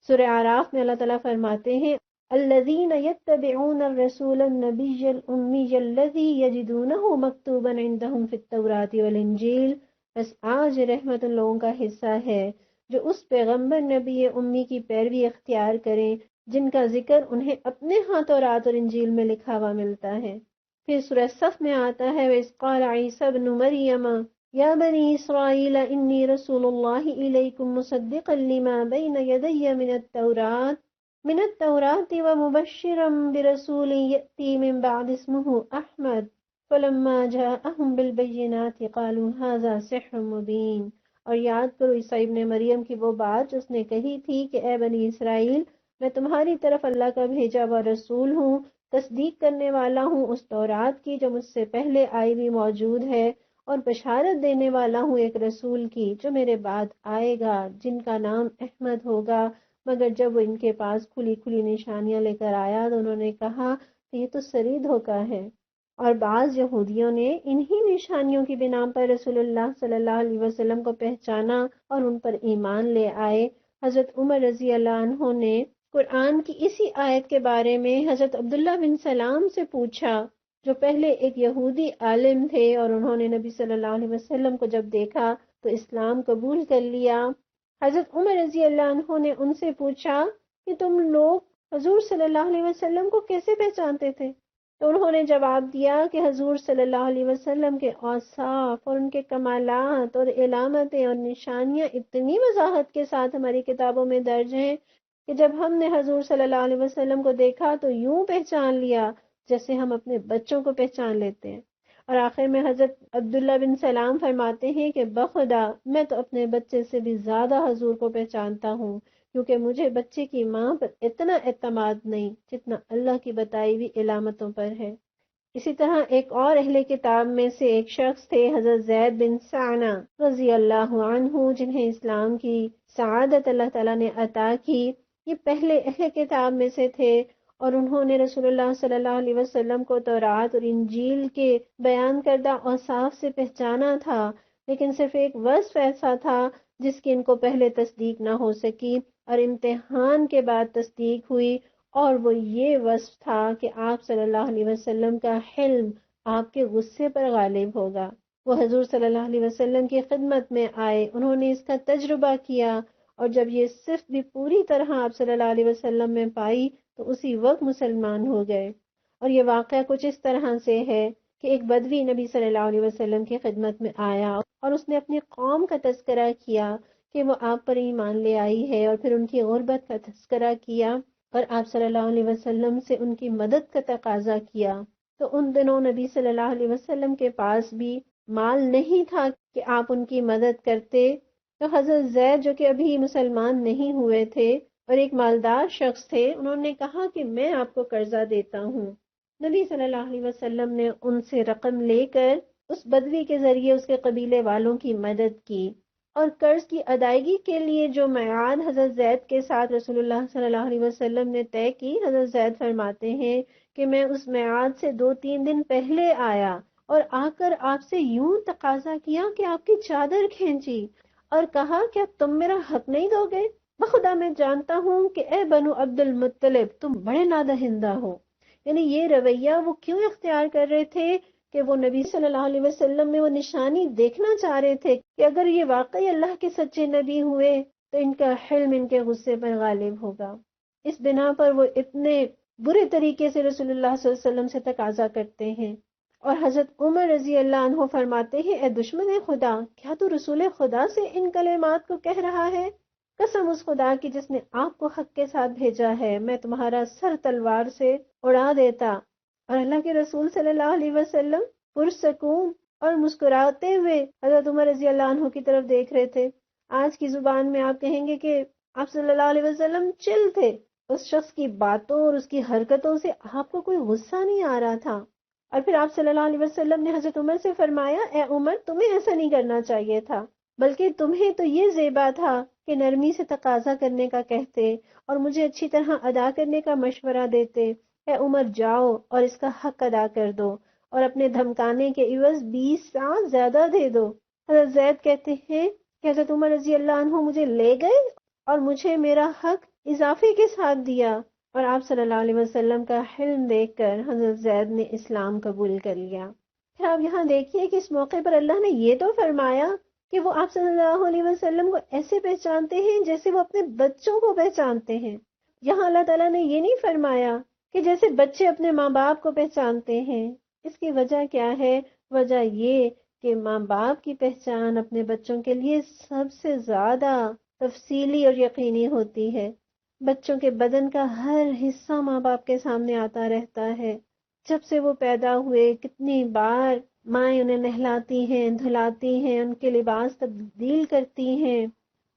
سورہ اعراف میں اللہ تعالیٰ فرماتے ہیں الذین یتبعون الرسول النبی الامی الذی یجدونہ مکتوبا عندہم فی التوراۃ والانجیل، بس آج رحمت ان لوگوں کا حصہ ہے جو اس پیغمبر نبی امی کی پیروی اختیار کریں جن کا ذکر انہیں اپنے ہاں تورات اور انجیل میں لکھا ہوا ملتا ہے۔ پھر سورہ صف میں آتا ہے وَإِذْ قَالَ عِيسَى ابْنُ مَرْيَمَ يَا بَنِي إِسْرَائِيلَ إِنِّي رَسُولُ اللَّهِ إِلَيْكُمْ مُصَدِّقًا لِمَا بَيْنَ يَدَيَّ مِنَ التَّوْرَاةِ من التوراة ومبشرا برسول يأتي من بعد اسمه أحمد فلما جاءهم بالبينات قالوا هذا سحر مبين۔ اور یاد کرو عیسیٰ ابن مریم کی وہ بات جو اس نے کہی تھی کہ اے بنی اسرائیل، میں تمہاری طرف اللہ کا بھیجا ہوا رسول ہوں، تصدیق کرنے والا ہوں اس تورات کی جو مجھ سے پہلے آئی ہوئی موجود ہے، اور بشارت دینے والا ہوں ایک رسول کی جو میرے بعد آئے گا جن کا نام احمد ہوگا۔ مگر جب وہ ان کے پاس کھلی کھلی نشانیاں لے کر آیا تو انہوں نے کہا کہ یہ تو سری دھوکہ ہے۔ اور بعض یہودیوں نے انہی نشانیوں کی بنا پر رسول اللہ صلی اللہ علیہ وسلم کو پہچانا اور ان پر ایمان لے آئے۔ حضرت عمر رضی اللہ عنہ نے قرآن کی اسی آیت کے بارے میں حضرت عبداللہ بن سلام سے پوچھا، جو پہلے ایک یہودی عالم تھے، اور انہوں نے نبی صلی اللہ علیہ وسلم کو جب دیکھا تو اسلام قبول کر لیا۔ حضرت عمر رضی اللہ عنہ نے ان سے پوچھا کہ تم لوگ حضور صلی اللہ علیہ وسلم کو کیسے پہچانتے تھے؟ تو انہوں نے جواب دیا کہ حضور صلی اللہ علیہ وسلم کے اوصاف اور ان کے کمالات اور علامتیں اور نشانیاں اتنی وضاحت کے ساتھ ہماری کتابوں میں درج ہیں کہ جب ہم نے حضور صلی اللہ علیہ وسلم کو دیکھا تو یوں پہچان لیا جیسے ہم اپنے بچوں کو پہچان لیتے ہیں۔ اور آخر میں حضرت عبداللہ بن سلام فرماتے ہیں کہ بخدا میں تو اپنے بچے سے بھی زیادہ حضور کو پہچانتا ہوں، کیونکہ مجھے بچے کی ماں پر اتنا اعتماد نہیں جتنا اللہ کی بتائی ہوئی علامتوں پر ہے۔ اسی طرح ایک اور اہل کتاب میں سے ایک شخص تھے حضرت زید بن سعنہ رضی اللہ عنہ، جنہیں اسلام کی سعادت اللہ تعالیٰ نے عطا کی۔ یہ پہلے اہل کتاب میں سے تھے اور انہوں نے رسول اللہ صلی اللہ علیہ وسلم کو تورات اور انجیل کے بیان کردہ اوصاف سے پہچانا تھا، لیکن صرف ایک وصف ایسا تھا جس کی ان کو پہلے تصدیق نہ ہو سکی، اور امتحان کے بعد تصدیق ہوئی، اور وہ یہ وصف تھا کہ آپ صلی اللہ علیہ وسلم کا حلم آپ کے غصے پر غالب ہوگا۔ وہ حضور صلی اللہ علیہ وسلم کی خدمت میں آئے، انہوں نے اس کا تجربہ کیا، اور جب یہ صرف بھی پوری طرح آپ صلی اللہ علیہ وسلم میں پائی تو اسی وقت مسلمان ہو گئے۔ اور یہ واقعہ کچھ اس طرح سے ہے کہ ایک بدوی نبی صلی اللہ علیہ وسلم کی خدمت میں آیا اور اس نے اپنی قوم کا تذکرہ کیا کہ وہ آپ پر ایمان لے آئی ہے، اور پھر ان کی غربت کا تذکرہ کیا اور آپ صلی اللہ علیہ وسلم سے ان کی مدد کا تقاضا کیا۔ تو ان دنوں نبی صلی اللہ علیہ وسلم کے پاس بھی مال نہیں تھا کہ آپ ان کی مدد کرتے، تو حضرت زید جو کہ ابھی مسلمان نہیں ہوئے تھے اور ایک مالدار شخص تھے، انہوں نے کہا کہ میں آپ کو قرضہ دیتا ہوں۔ نبی صلی اللہ علیہ وسلم نے ان سے رقم لے کر اس بدوی کے ذریعے اس کے قبیلے والوں کی مدد کی، اور قرض کی ادائیگی کے لیے جو میعاد حضرت زید کے ساتھ رسول اللہ صلی اللہ علیہ وسلم نے طے کی، حضرت زید فرماتے ہیں کہ میں اس میعاد سے 2-3 دن پہلے آیا اور آ کر آپ سے یوں تقاضا کیا کہ آپ کی چادر کھینچی اور کہا کیا تم میرا حق نہیں دو گے؟ بخدا میں جانتا ہوں کہ اے بنو عبد المطلب تم بڑے نادہندہ ہو۔ یعنی یہ رویہ وہ کیوں اختیار کر رہے تھے کہ وہ نبی صلی اللہ علیہ وسلم میں وہ نشانی دیکھنا چاہ رہے تھے کہ اگر یہ واقعی اللہ کے سچے نبی ہوئے تو ان کا حلم ان کے غصے پر غالب ہوگا۔ اس بنا پر وہ اتنے برے طریقے سے رسول اللہ صلی اللہ علیہ وسلم سے تقاضا کرتے ہیں۔ اور حضرت عمر رضی اللہ عنہ فرماتے ہیں اے دشمن خدا، کیا تو رسول خدا سے ان کلمات کو کہہ رہا ہے؟ قسم اس خدا کی جس نے آپ کو حق کے ساتھ بھیجا ہے، میں تمہارا سر تلوار سے اڑا دیتا۔ اور اللہ کے رسول صلی اللہ علیہ وسلم پرسکون اور مسکراتے ہوئے حضرت عمر رضی اللہ عنہ کی طرف دیکھ رہے تھے۔ آج کی زبان میں آپ کہیں گے کہ آپ صلی اللہ علیہ وسلم چل تھے، اس شخص کی باتوں اور اس کی حرکتوں سے آپ کو کوئی غصہ نہیں آ رہا تھا۔ اور پھر آپ صلی اللہ علیہ وسلم نے حضرت عمر سے فرمایا اے عمر تمہیں ایسا نہیں کرنا چاہیے تھا، بلکہ تمہیں تو یہ زیبا تھا کہ نرمی سے تقاضا کرنے کا کہتے اور مجھے اچھی طرح ادا کرنے کا مشورہ دیتے۔ اے عمر جاؤ اور اس کا حق ادا کر دو اور اپنے دھمکانے کے عوض 20 سال زیادہ دے دو۔ حضرت زید کہتے ہیں کہ حضرت عمر رضی اللہ عنہ مجھے لے گئے اور مجھے میرا حق اضافے کے ساتھ دیا، اور آپ صلی اللہ علیہ وسلم کا حلم دیکھ کر حضرت زید نے اسلام قبول کر لیا۔ پھر آپ یہاں دیکھیے کہ اس موقع پر اللہ نے یہ تو فرمایا کہ وہ آپ صلی اللہ علیہ وسلم کو ایسے پہچانتے ہیں جیسے وہ اپنے بچوں کو پہچانتے ہیں۔ یہاں اللہ تعالیٰ نے یہ نہیں فرمایا کہ جیسے بچے اپنے ماں باپ کو پہچانتے ہیں۔ اس کی وجہ کیا ہے؟ وجہ یہ کہ ماں باپ کی پہچان اپنے بچوں کے لیے سب سے زیادہ تفصیلی اور یقینی ہوتی ہے۔ بچوں کے بدن کا ہر حصہ ماں باپ کے سامنے آتا رہتا ہے. جب سے وہ پیدا ہوئے کتنی بار مائیں انہیں نہلاتی ہیں، دھلاتی ہیں، ان کے لباس تبدیل کرتی ہیں،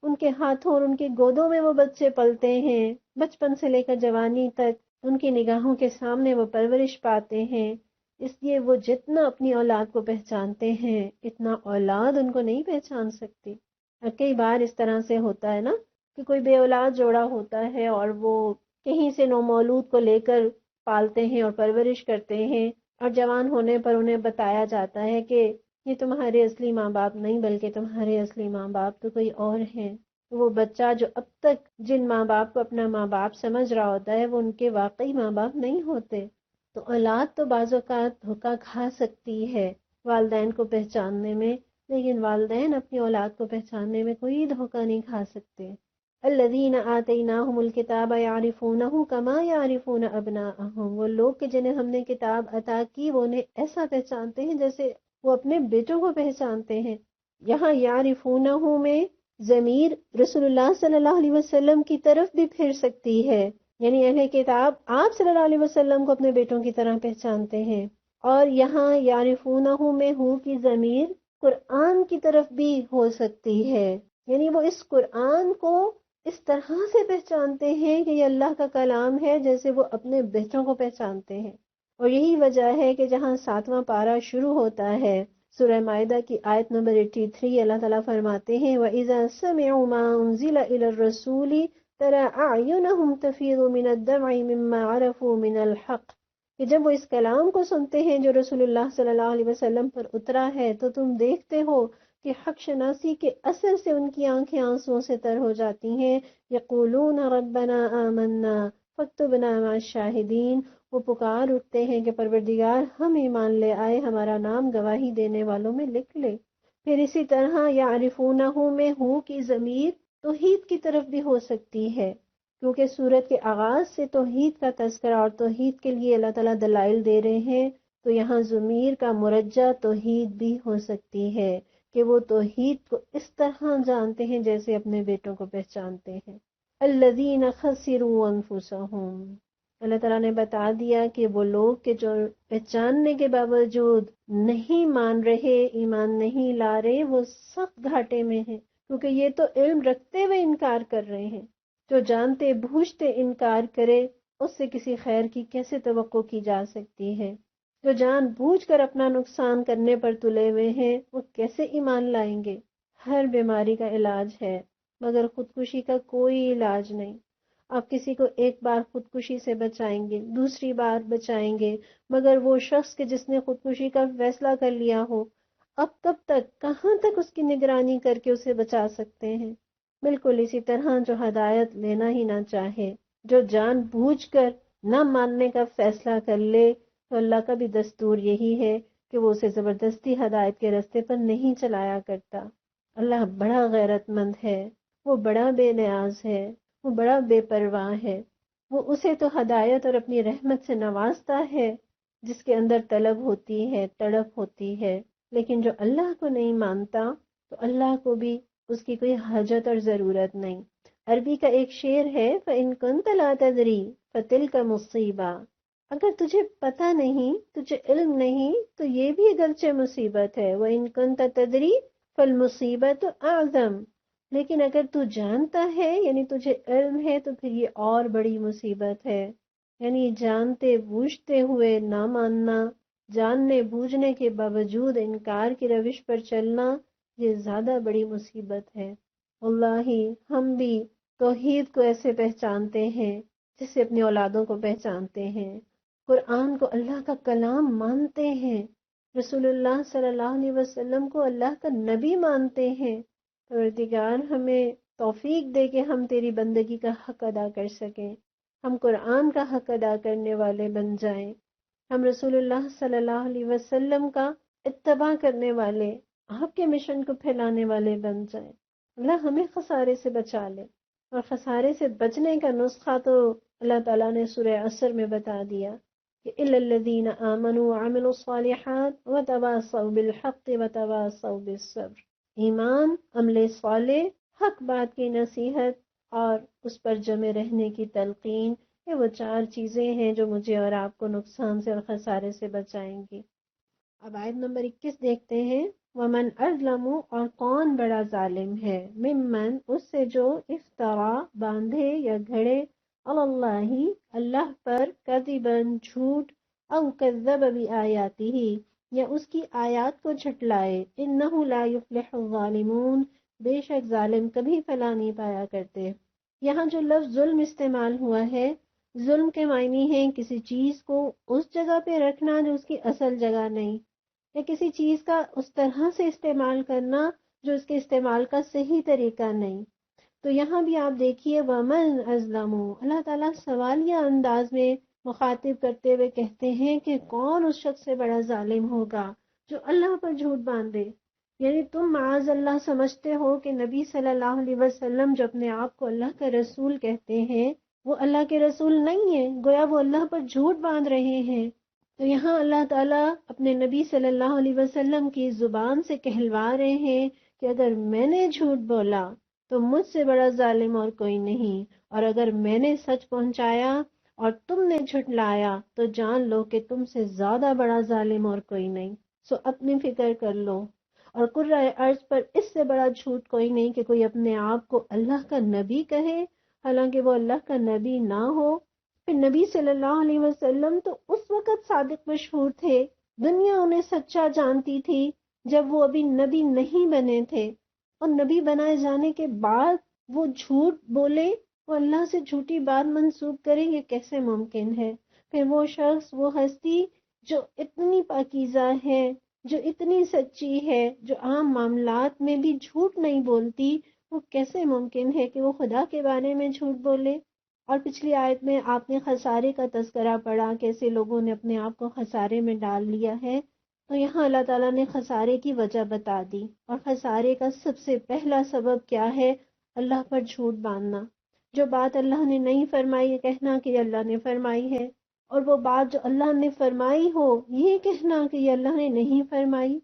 ان کے ہاتھوں اور ان کے گودوں میں وہ بچے پلتے ہیں، بچپن سے لے کر جوانی تک ان کی نگاہوں کے سامنے وہ پرورش پاتے ہیں. اس لیے وہ جتنا اپنی اولاد کو پہچانتے ہیں اتنا اولاد ان کو نہیں پہچان سکتی. اور کئی بار اس طرح سے ہوتا ہے نا کہ کوئی بے اولاد جوڑا ہوتا ہے اور وہ کہیں سے نومولود کو لے کر پالتے ہیں اور پرورش کرتے ہیں، اور جوان ہونے پر انہیں بتایا جاتا ہے کہ یہ تمہارے اصلی ماں باپ نہیں بلکہ تمہارے اصلی ماں باپ تو کوئی اور ہیں. وہ بچہ جو اب تک جن ماں باپ کو اپنا ماں باپ سمجھ رہا ہوتا ہے وہ ان کے واقعی ماں باپ نہیں ہوتے. تو اولاد تو بعض اوقات دھوکہ کھا سکتی ہے والدین کو پہچاننے میں، لیکن والدین اپنی اولاد کو پہچاننے میں کوئی دھوکہ نہیں کھا سکتے. الذین آتیناہم الکتاب یعرفونہ کما یعرفون ابناءہم، وہ لوگ کہ جنہیں ہم نے کتاب عطا کی وہ انہیں ایسا پہچانتے ہیں جیسے وہ اپنے بیٹوں کو پہچانتے ہیں. یہاں یعرفونہ میں ضمیر رسول اللہ صلی اللہ علیہ وسلم کی طرف بھی پھر سکتی ہے، یعنی اہل کتاب آپ صلی اللہ علیہ وسلم کو اپنے بیٹوں کی طرح پہچانتے ہیں. اور یہاں یعرفونہ میں ہو کی ضمیر قرآن کی طرف بھی ہو سکتی ہے، یعنی وہ اس قرآن کو اس طرح سے پہچانتے ہیں کہ یہ اللہ کا کلام ہے جیسے وہ اپنے بیٹوں کو پہچانتے ہیں. اور یہی وجہ ہے کہ جہاں 7واں پارہ شروع ہوتا ہے سورہ مائدہ کی آیت نمبر 83، اللہ تعالیٰ فرماتے ہیں وَإِذَا سَمِعُوا مَا أُنزِلَ إِلَى الرَّسُولِ تَرَىٰ أَعْيُنَهُمْ تَفِيضُ مِنَ الدَّمْعِ مِمَّا عَرَفُوا مِنَ الْحَقِّ، کہ جب وہ اس کلام کو سنتے ہیں جو رسول اللہ صلی اللہ علیہ وسلم پر اترا ہے تو تم دیکھتے ہو کہ حق شناسی کے اثر سے ان کی آنکھیں آنسوؤں سے تر ہو جاتی ہیں. یقولون ربنا آمنا فاکتبنا مع الشاہدین، وہ پکار اٹھتے ہیں کہ پروردگار ہم ایمان لے آئے، ہمارا نام گواہی دینے والوں میں لکھ لے. پھر اسی طرح یعرفونہ میں ہو کی ضمیر توحید کی طرف بھی ہو سکتی ہے، کیونکہ سورت کے آغاز سے توحید کا تذکرہ اور توحید کے لیے اللہ تعالیٰ دلائل دے رہے ہیں، تو یہاں ضمیر کا مرجع توحید بھی ہو سکتی ہے کہ وہ توحید کو اس طرح جانتے ہیں جیسے اپنے بیٹوں کو پہچانتے ہیں. الذین خسروا انفسہم، اللہ تعالیٰ نے بتا دیا کہ وہ لوگ کہ جو پہچاننے کے باوجود نہیں مان رہے، ایمان نہیں لا رہے، وہ سخت گھاٹے میں ہیں، کیونکہ یہ تو علم رکھتے ہوئے انکار کر رہے ہیں. جو جانتے بوجھتے انکار کرے اس سے کسی خیر کی کیسے توقع کی جا سکتی ہے؟ جو جان بوجھ کر اپنا نقصان کرنے پر تلے ہوئے ہیں وہ کیسے ایمان لائیں گے؟ ہر بیماری کا علاج ہے مگر خودکشی کا کوئی علاج نہیں. آپ کسی کو ایک بار خودکشی سے بچائیں گے، دوسری بار بچائیں گے، مگر وہ شخص کہ جس نے خودکشی کا فیصلہ کر لیا ہو اب کب تک، کہاں تک اس کی نگرانی کر کے اسے بچا سکتے ہیں؟ بالکل اسی طرح جو ہدایت لینا ہی نہ چاہے، جو جان بوجھ کر نہ ماننے کا فیصلہ کر لے، تو اللہ کا بھی دستور یہی ہے کہ وہ اسے زبردستی ہدایت کے راستے پر نہیں چلایا کرتا. اللہ بڑا غیرت مند ہے، وہ بڑا بے نیاز ہے، وہ بڑا بے پرواہ ہے. وہ اسے تو ہدایت اور اپنی رحمت سے نوازتا ہے جس کے اندر طلب ہوتی ہے، تڑپ ہوتی ہے، لیکن جو اللہ کو نہیں مانتا تو اللہ کو بھی اس کی کوئی حاجت اور ضرورت نہیں. عربی کا ایک شعر ہے فَإِن كُنتَ لَا تَدْرِي فَتِلْكَ مُصِيبَةٌ، اگر تجھے پتہ نہیں، تجھے علم نہیں تو یہ بھی اگرچہ مصیبت ہے. وَإِن كُنتَ تَدْرِي فَالْمُصِيبَةُ أَعْظَمُ، لیکن اگر تو جانتا ہے یعنی تجھے علم ہے تو پھر یہ اور بڑی مصیبت ہے. یعنی جانتے بوجھتے ہوئے نہ ماننا، جاننے بوجھنے کے باوجود انکار کی روش پر چلنا، یہ زیادہ بڑی مصیبت ہے. واللہ ہم بھی توحید کو ایسے پہچانتے ہیں جسے اپنی اولادوں کو پہچانتے ہیں، قرآن کو اللہ کا کلام مانتے ہیں، رسول اللہ صلی اللہ علیہ وسلم کو اللہ کا نبی مانتے ہیں. پروردگار ہمیں توفیق دے کہ ہم تیری بندگی کا حق ادا کر سکیں، ہم قرآن کا حق ادا کرنے والے بن جائیں، ہم رسول اللہ صلی اللہ علیہ وسلم کا اتباع کرنے والے، آپ کے مشن کو پھیلانے والے بن جائیں. اللہ ہمیں خسارے سے بچا لے، اور خسارے سے بچنے کا نسخہ تو اللہ تعالیٰ نے سورہ عصر میں بتا دیا کہ إِلَّا الَّذِينَ آمَنُوا وَعَمِلُوا الصَّالِحَاتِ وَتَوَاصَوْا بِالْحَقِّ وَتَوَاصَوْا بِالصَّبْرِ. ایمان، عمل صالح، حق بات کی نصیحت اور اس پر جمے رہنے کی تلقین، یہ وہ 4 چیزیں ہیں جو مجھے اور آپ کو نقصان سے اور خسارے سے بچائیں گی۔ اب آیت نمبر 21 دیکھتے ہیں۔ وَمَنْ أَظْلَمُ، اور کون بڑا ظالم ہے، ممن، اس سے جو افترا، باندھے یا گھڑے، علی اللہ، اللہ پر، کذباً، جھوٹ، او کذب بآیاتہ، یا اس کی آیات کو جھٹلائے، انہ لا یفلح الظالمون، بے شک ظالم کبھی فلاح نہیں پایا کرتے۔ یہاں جو لفظ ظلم استعمال ہوا ہے، ظلم کے معنی ہیں کسی چیز کو اس جگہ پہ رکھنا جو اس کی اصل جگہ نہیں، یا کسی چیز کا اس طرح سے استعمال کرنا جو اس کے استعمال کا صحیح طریقہ نہیں۔ تو یہاں بھی آپ دیکھیے وَمَنْ أَظْلَمُ، اللہ تعالیٰ سوالیہ انداز میں مخاطب کرتے ہوئے کہتے ہیں کہ کون اس شخص سے بڑا ظالم ہوگا جو اللہ پر جھوٹ باندھے۔ یعنی تم معاذ اللہ سمجھتے ہو کہ نبی صلی اللہ علیہ وسلم جو اپنے آپ کو اللہ کا رسول کہتے ہیں وہ اللہ کے رسول نہیں ہیں، گویا وہ اللہ پر جھوٹ باندھ رہے ہیں۔ تو یہاں اللہ تعالیٰ اپنے نبی صلی اللہ علیہ وسلم کی زبان سے کہلوا رہے ہیں کہ اگر میں نے جھوٹ بولا تو مجھ سے بڑا ظالم اور کوئی نہیں، اور اگر میں نے سچ پہنچایا اور تم نے جھٹلایا تو جان لو کہ تم سے زیادہ بڑا ظالم اور کوئی نہیں۔ سو اپنی فکر کر لو، اور قرۂ ارض پر اس سے بڑا جھوٹ کوئی نہیں کہ کوئی اپنے آپ کو اللہ کا نبی کہے حالانکہ وہ اللہ کا نبی نہ ہو۔ پھر نبی صلی اللہ علیہ وسلم تو اس وقت صادق مشہور تھے، دنیا انہیں سچا جانتی تھی جب وہ ابھی نبی نہیں بنے تھے، اور نبی بنائے جانے کے بعد وہ جھوٹ بولے، وہ اللہ سے جھوٹی بات منسوب کریں، یہ کیسے ممکن ہے؟ پھر وہ شخص، وہ ہستی جو اتنی پاکیزہ ہے، جو اتنی سچی ہے، جو عام معاملات میں بھی جھوٹ نہیں بولتی، وہ کیسے ممکن ہے کہ وہ خدا کے بارے میں جھوٹ بولے؟ اور پچھلی آیت میں آپ نے خسارے کا تذکرہ پڑھا، کیسے لوگوں نے اپنے آپ کو خسارے میں ڈال لیا ہے۔ تو یہاں اللہ تعالیٰ نے خسارے کی وجہ بتا دی، اور خسارے کا سب سے پہلا سبب کیا ہے؟ اللہ پر جھوٹ باندھنا۔ جو بات اللہ نے نہیں فرمائی یہ کہنا کہ یہ اللہ نے فرمائی ہے، اور وہ بات جو اللہ نے فرمائی ہو یہ کہنا کہ یہ اللہ نے نہیں فرمائی،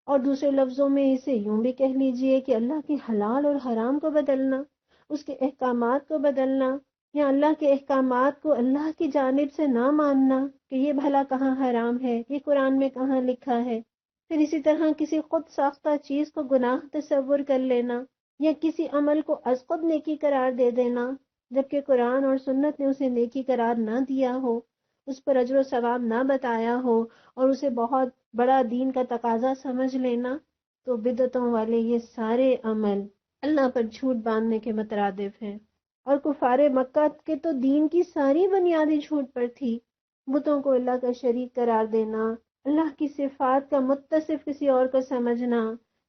اور دوسرے لفظوں میں اسے یوں بھی کہہ لیجئے کہ اللہ کے حلال اور حرام کو بدلنا، اس کے احکامات کو بدلنا، یا اللہ کے احکامات کو اللہ کی جانب سے نہ ماننا کہ یہ بھلا کہاں حرام ہے، یہ قرآن میں کہاں لکھا ہے۔ پھر اسی طرح کسی خود ساختہ چیز کو گناہ تصور کر لینا، یا کسی عمل کو از خود نیکی قرار دے دینا جبکہ قرآن اور سنت نے اسے نیکی قرار نہ دیا ہو، اس پر اجر و ثواب نہ بتایا ہو، اور اسے بہت بڑا دین کا تقاضا سمجھ لینا۔ تو بدعتوں والے یہ سارے عمل اللہ پر جھوٹ باندھنے کے مترادف ہیں۔ اور کفار مکہ کے تو دین کی ساری بنیادی جھوٹ پر تھی، بتوں کو اللہ کا شریک قرار دینا، اللہ کی صفات کا متصف کسی اور کو سمجھنا،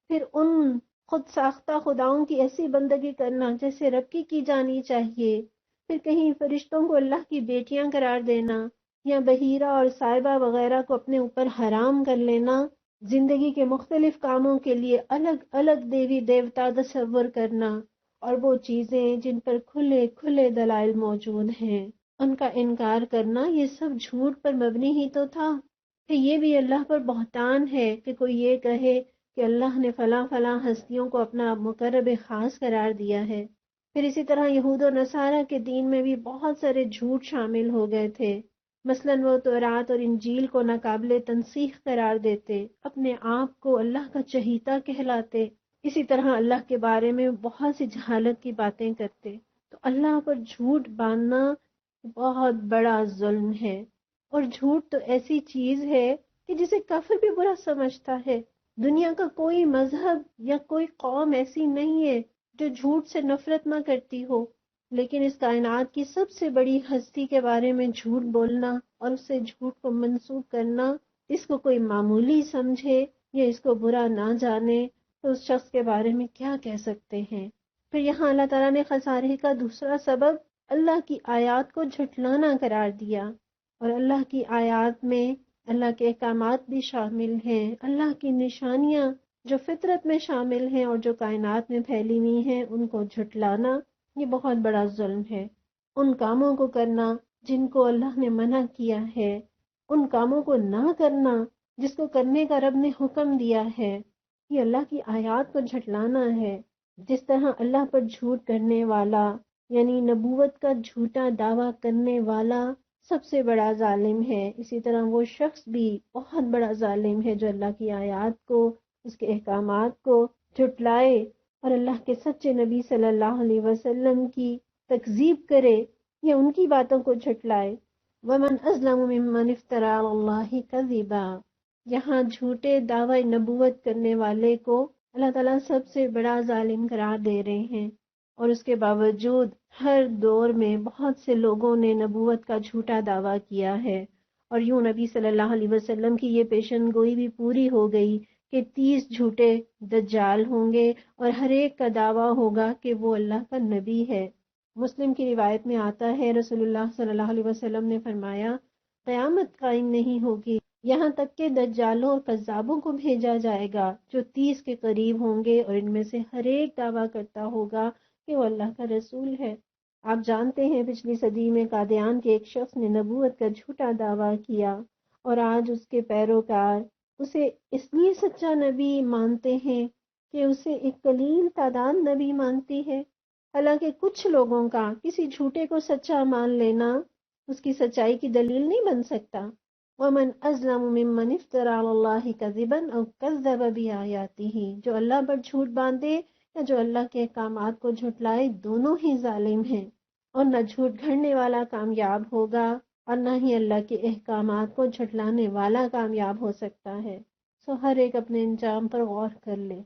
پھر ان خود ساختہ خداؤں کی ایسی بندگی کرنا جیسے رب کی جانی چاہیے، پھر کہیں فرشتوں کو اللہ کی بیٹیاں قرار دینا، یا بحیرہ اور صاحبہ وغیرہ کو اپنے اوپر حرام کر لینا، زندگی کے مختلف کاموں کے لیے الگ الگ دیوی دیوتا تصور کرنا، اور وہ چیزیں جن پر کھلے کھلے دلائل موجود ہیں ان کا انکار کرنا، یہ سب جھوٹ پر مبنی ہی تو تھا۔ کہ یہ بھی اللہ پر بہتان ہے کہ کوئی یہ کہے کہ اللہ نے فلاں فلاں ہستیوں کو اپنا مقرب خاص قرار دیا ہے۔ پھر اسی طرح یہود و نصارہ کے دین میں بھی بہت سارے جھوٹ شامل ہو گئے تھے، مثلاً وہ تورات اور انجیل کو ناقابل تنسیخ قرار دیتے، اپنے آپ کو اللہ کا چہیتا کہلاتے، اسی طرح اللہ کے بارے میں بہت سی جہالت کی باتیں کرتے۔ تو اللہ پر جھوٹ باندھنا بہت بڑا ظلم ہے، اور جھوٹ تو ایسی چیز ہے کہ جسے کافر بھی برا سمجھتا ہے۔ دنیا کا کوئی مذہب یا کوئی قوم ایسی نہیں ہے جو جھوٹ سے نفرت نہ کرتی ہو، لیکن اس کائنات کی سب سے بڑی ہستی کے بارے میں جھوٹ بولنا اور اس سے جھوٹ کو منسوب کرنا، اس کو کوئی معمولی سمجھے یا اس کو برا نہ جانے تو اس شخص کے بارے میں کیا کہہ سکتے ہیں۔ پھر یہاں اللہ تعالیٰ نے خسارے کا دوسرا سبب اللہ کی آیات کو جھٹلانا قرار دیا، اور اللہ کی آیات میں اللہ کے احکامات بھی شامل ہیں، اللہ کی نشانیاں جو فطرت میں شامل ہیں اور جو کائنات میں پھیلی ہوئی ہیں ان کو جھٹلانا، یہ بہت بڑا ظلم ہے۔ ان کاموں کو کرنا جن کو اللہ نے منع کیا ہے، ان کاموں کو نہ کرنا جس کو کرنے کا رب نے حکم دیا ہے، یہ اللہ کی آیات کو جھٹلانا ہے۔ جس طرح اللہ پر جھوٹ کرنے والا یعنی نبوت کا جھوٹا دعویٰ کرنے والا سب سے بڑا ظالم ہے۔ اسی طرح وہ شخص بھی بہت بڑا ظالم ہے جو اللہ کی آیات کو، اس کے احکامات کو جھٹلائے اور اللہ کے سچے نبی صلی اللہ علیہ وسلم کی تکذیب کرے یا ان کی باتوں کو جھٹلائے۔ وَمَنْ أَظْلَمُ مِمَّنِ افْتَرَىٰ عَلَى اللَّهِ كَذِبًا، یہاں جھوٹے دعوی نبوت کرنے والے کو اللہ تعالیٰ سب سے بڑا ظالم قرار دے رہے ہیں، اور اس کے باوجود ہر دور میں بہت سے لوگوں نے نبوت کا جھوٹا دعویٰ کیا ہے، اور یوں نبی صلی اللہ علیہ وسلم کی یہ پیشن گوئی بھی پوری ہو گئی کہ 30 جھوٹے دجال ہوں گے اور ہر ایک کا دعویٰ ہوگا کہ وہ اللہ کا نبی ہے۔ مسلم کی روایت میں آتا ہے رسول اللہ صلی اللہ علیہ وسلم نے فرمایا قیامت قائم نہیں ہوگی یہاں تک کہ دجالوں اور کذابوں کو بھیجا جائے گا جو 30 کے قریب ہوں گے، اور ان میں سے ہر ایک دعویٰ کرتا ہوگا کہ وہ اللہ کا رسول ہے۔ آپ جانتے ہیں پچھلی صدی میں قادیان کے ایک شخص نے نبوت کا جھوٹا دعویٰ کیا، اور آج اس کے پیروکار اسے اس لیے سچا نبی مانتے ہیں کہ اسے ایک قلیل تعداد نبی مانتی ہے، حالانکہ کچھ لوگوں کا کسی جھوٹے کو سچا مان لینا اس کی سچائی کی دلیل نہیں بن سکتا۔ وَمَنْ أَظْلَمُ مِمَّنِ افْتَرَىٰ عَلَى اللَّهِ كَذِبًا أَوْ كَذَّبَ بِآيَاتِهِ، جو اللہ پر جھوٹ باندھے یا جو اللہ کے احکامات کو جھٹلائے دونوں ہی ظالم ہیں، اور نہ جھوٹ گھڑنے والا کامیاب ہوگا اور نہ ہی اللہ کے احکامات کو جھٹلانے والا کامیاب ہو سکتا ہے۔ سو ہر ایک اپنے انجام پر غور کر لے۔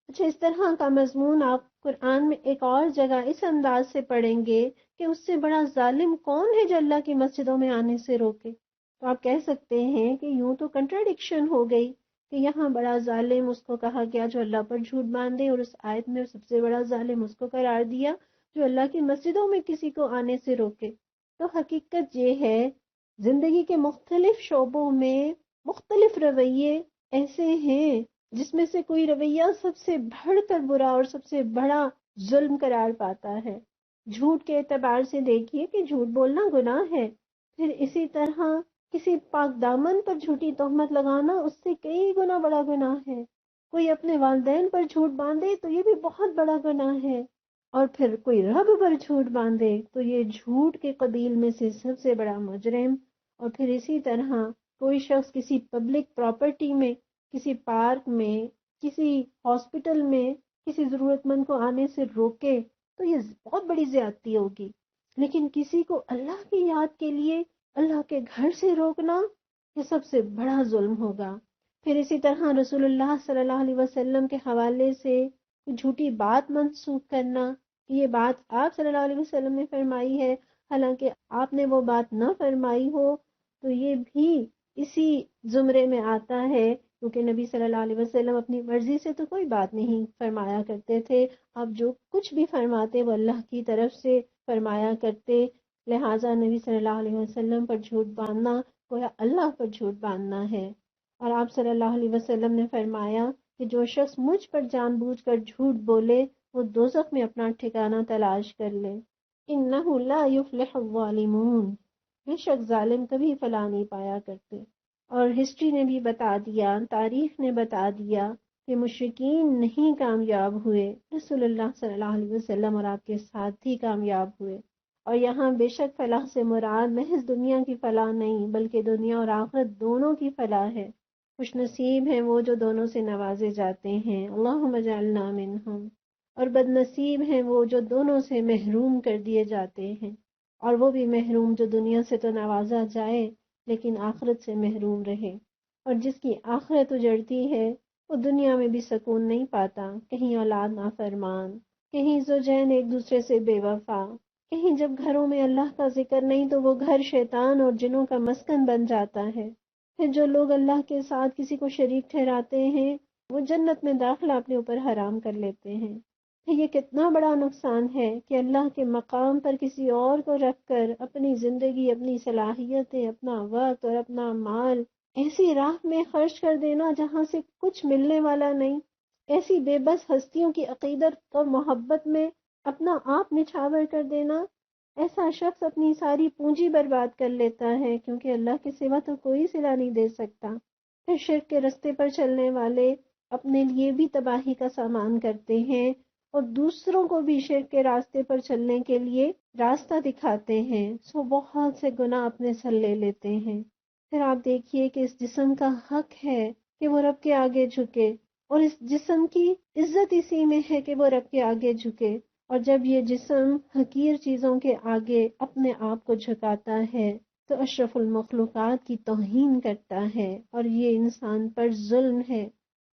اچھا، اس طرح کا مضمون آپ قرآن میں ایک اور جگہ اس انداز سے پڑھیں گے کہ اس سے بڑا ظالم کون ہے جو اللہ کی مسجدوں میں آنے سے روکے، تو آپ کہہ سکتے ہیں کہ یوں تو کنٹراڈکشن ہو گئی کہ یہاں بڑا ظالم اس کو کہا گیا جو اللہ پر جھوٹ باندھے، اور اس آیت میں سب سے بڑا ظالم اس کو قرار دیا جو اللہ کی مسجدوں میں کسی کو آنے سے روکے۔ تو حقیقت یہ ہے زندگی کے مختلف شعبوں میں مختلف رویے ایسے ہیں جس میں سے کوئی رویہ سب سے بڑھ کر برا اور سب سے بڑا ظلم قرار پاتا ہے۔ جھوٹ کے اعتبار سے دیکھیے کہ جھوٹ بولنا گناہ ہے، پھر اسی طرح کسی پاک دامن پر جھوٹی تہمت لگانا اس سے کئی گنا بڑا گناہ ہے۔ کوئی اپنے والدین پر جھوٹ باندھے تو یہ بھی بہت بڑا گناہ ہے، اور پھر کوئی رب پر جھوٹ باندھے تو یہ جھوٹ کے قبیل میں سے سب سے بڑا مجرم۔ اور پھر اسی طرح کوئی شخص کسی پبلک پراپرٹی میں، کسی پارک میں، کسی ہاسپٹل میں کسی ضرورت مند کو آنے سے روکے تو یہ بہت بڑی زیادتی ہوگی، لیکن کسی کو اللہ کی یاد کے لیے اللہ کے گھر سے روکنا یہ سب سے بڑا ظلم ہوگا۔ پھر اسی طرح رسول اللہ صلی اللہ علیہ وسلم کے حوالے سے جھوٹی بات منسوخ کرنا کہ یہ بات آپ صلی اللہ علیہ وسلم نے فرمائی ہے، حالانکہ آپ نے وہ بات نہ فرمائی ہو، تو یہ بھی اسی زمرے میں آتا ہے، کیونکہ نبی صلی اللہ علیہ وسلم اپنی مرضی سے تو کوئی بات نہیں فرمایا کرتے تھے، اب جو کچھ بھی فرماتے وہ اللہ کی طرف سے فرمایا کرتے، لہٰذا نبی صلی اللہ علیہ وسلم پر جھوٹ باندھنا گویا اللہ پر جھوٹ باندھنا ہے۔ اور آپ صلی اللہ علیہ وسلم نے فرمایا کہ جو شخص مجھ پر جان بوجھ کر جھوٹ بولے وہ دوزخ میں اپنا ٹھکانہ تلاش کر لے۔ اِنَّهُ لَا يُفْلِحُ الظَّالِمُونَ، بے شک ظالم کبھی فلاح نہیں پایا کرتے۔ اور ہسٹری نے بھی بتا دیا، تاریخ نے بتا دیا کہ مشرکین نہیں کامیاب ہوئے، رسول اللہ صلی اللہ علیہ وسلم اور آپ کے ساتھی کامیاب ہوئے۔ اور یہاں بے شک فلاح سے مراد محض دنیا کی فلاح نہیں بلکہ دنیا اور آخرت دونوں کی فلاح ہے۔ خوش نصیب ہیں وہ جو دونوں سے نوازے جاتے ہیں، اللہم اجعلنا منہم، اور بد نصیب ہیں وہ جو دونوں سے محروم کر دیے جاتے ہیں، اور وہ بھی محروم جو دنیا سے تو نوازا جائے لیکن آخرت سے محروم رہے۔ اور جس کی آخرت اجڑتی ہے وہ دنیا میں بھی سکون نہیں پاتا، کہیں اولاد نافرمان، کہیں زوجین ایک دوسرے سے بے وفا، کہیں جب گھروں میں اللہ کا ذکر نہیں تو وہ گھر شیطان اور جنوں کا مسکن بن جاتا ہے۔ پھر جو لوگ اللہ کے ساتھ کسی کو شریک ٹھہراتے ہیں وہ جنت میں داخلہ اپنے اوپر حرام کر لیتے ہیں۔ یہ کتنا بڑا نقصان ہے کہ اللہ کے مقام پر کسی اور کو رکھ کر اپنی زندگی، اپنی صلاحیتیں، اپنا وقت اور اپنا مال ایسی راہ میں خرچ کر دینا جہاں سے کچھ ملنے والا نہیں، ایسی بے بس ہستیوں کی عقیدت اور محبت میں اپنا آپ نچھاور کر دینا۔ ایسا شخص اپنی ساری پونجی برباد کر لیتا ہے کیونکہ اللہ کے سوا تو کوئی صلہ نہیں دے سکتا۔ پھر شرک کے رستے پر چلنے والے اپنے لیے بھی تباہی کا سامان کرتے ہیں اور دوسروں کو بھی شرک کے راستے پر چلنے کے لیے راستہ دکھاتے ہیں، سو بہت سے گناہ اپنے سر لے لیتے ہیں۔ پھر آپ دیکھیے کہ اس جسم کا حق ہے کہ وہ رب کے آگے جھکے، اور اس جسم کی عزت اسی میں ہے کہ وہ رب کے آگے جھکے، اور جب یہ جسم حقیر چیزوں کے آگے اپنے آپ کو جھکاتا ہے تو اشرف المخلوقات کی توہین کرتا ہے، اور یہ انسان پر ظلم ہے۔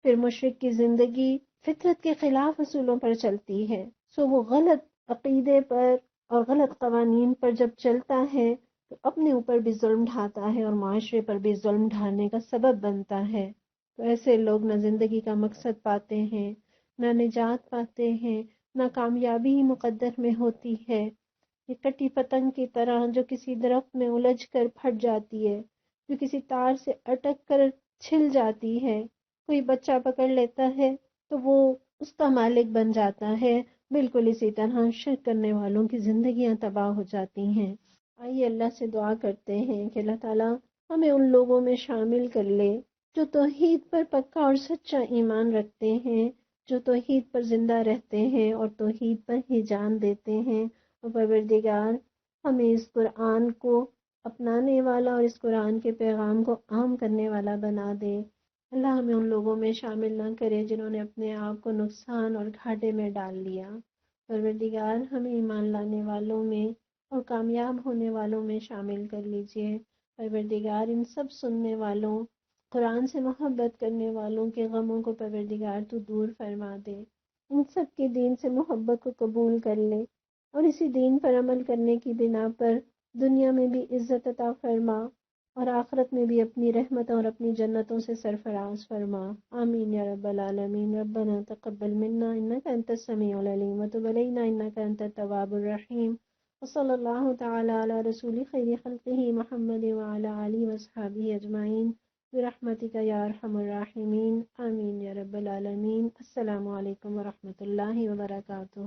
پھر مشرک کی زندگی فطرت کے خلاف اصولوں پر چلتی ہے، سو وہ غلط عقیدے پر اور غلط قوانین پر جب چلتا ہے تو اپنے اوپر بھی ظلم ڈھاتا ہے اور معاشرے پر بھی ظلم ڈھانے کا سبب بنتا ہے۔ تو ایسے لوگ نہ زندگی کا مقصد پاتے ہیں، نہ نجات پاتے ہیں، نہ کامیابی ہی مقدر میں ہوتی ہے۔ یہ کٹی پتنگ کی طرح جو کسی درخت میں الجھ کر پھٹ جاتی ہے، جو کسی تار سے اٹک کر چھل جاتی ہے، کوئی بچہ پکڑ لیتا ہے تو وہ اس کا مالک بن جاتا ہے، بالکل اسی طرح شرک کرنے والوں کی زندگیاں تباہ ہو جاتی ہیں۔ آئیے اللہ سے دعا کرتے ہیں کہ اللہ تعالیٰ ہمیں ان لوگوں میں شامل کر لے جو توحید پر پکا اور سچا ایمان رکھتے ہیں، جو توحید پر زندہ رہتے ہیں اور توحید پر ہی جان دیتے ہیں۔ اور پروردگار ہمیں اس قرآن کو اپنانے والا اور اس قرآن کے پیغام کو عام کرنے والا بنا دے۔ اللہ ہمیں ان لوگوں میں شامل نہ کرے جنہوں نے اپنے آپ کو نقصان اور گھاٹے میں ڈال لیا۔ پروردگار ہمیں ایمان لانے والوں میں اور کامیاب ہونے والوں میں شامل کر لیجئے۔ پروردگار ان سب سننے والوں، قرآن سے محبت کرنے والوں کے غموں کو پروردگار تو دور فرما دے، ان سب کے دین سے محبت کو قبول کر لے، اور اسی دین پر عمل کرنے کی بنا پر دنیا میں بھی عزت عطا فرما اور آخرت میں بھی اپنی رحمتوں اور اپنی جنتوں سے سرفراز فرما۔ آمین یا رب العالمین۔ ربنا تقبل منا انک انت السمیع العلیم وتب علینا انک انت التواب الرحیم، وصلی اللہ تعالی علی رسول خیر خلقہ محمد وعلی آلہ واصحابہ اجمعین برحمتک یا ارحم الراحمین۔ آمین یا رب العالمین۔ السلام علیکم ورحمۃ اللہ وبرکاتہ۔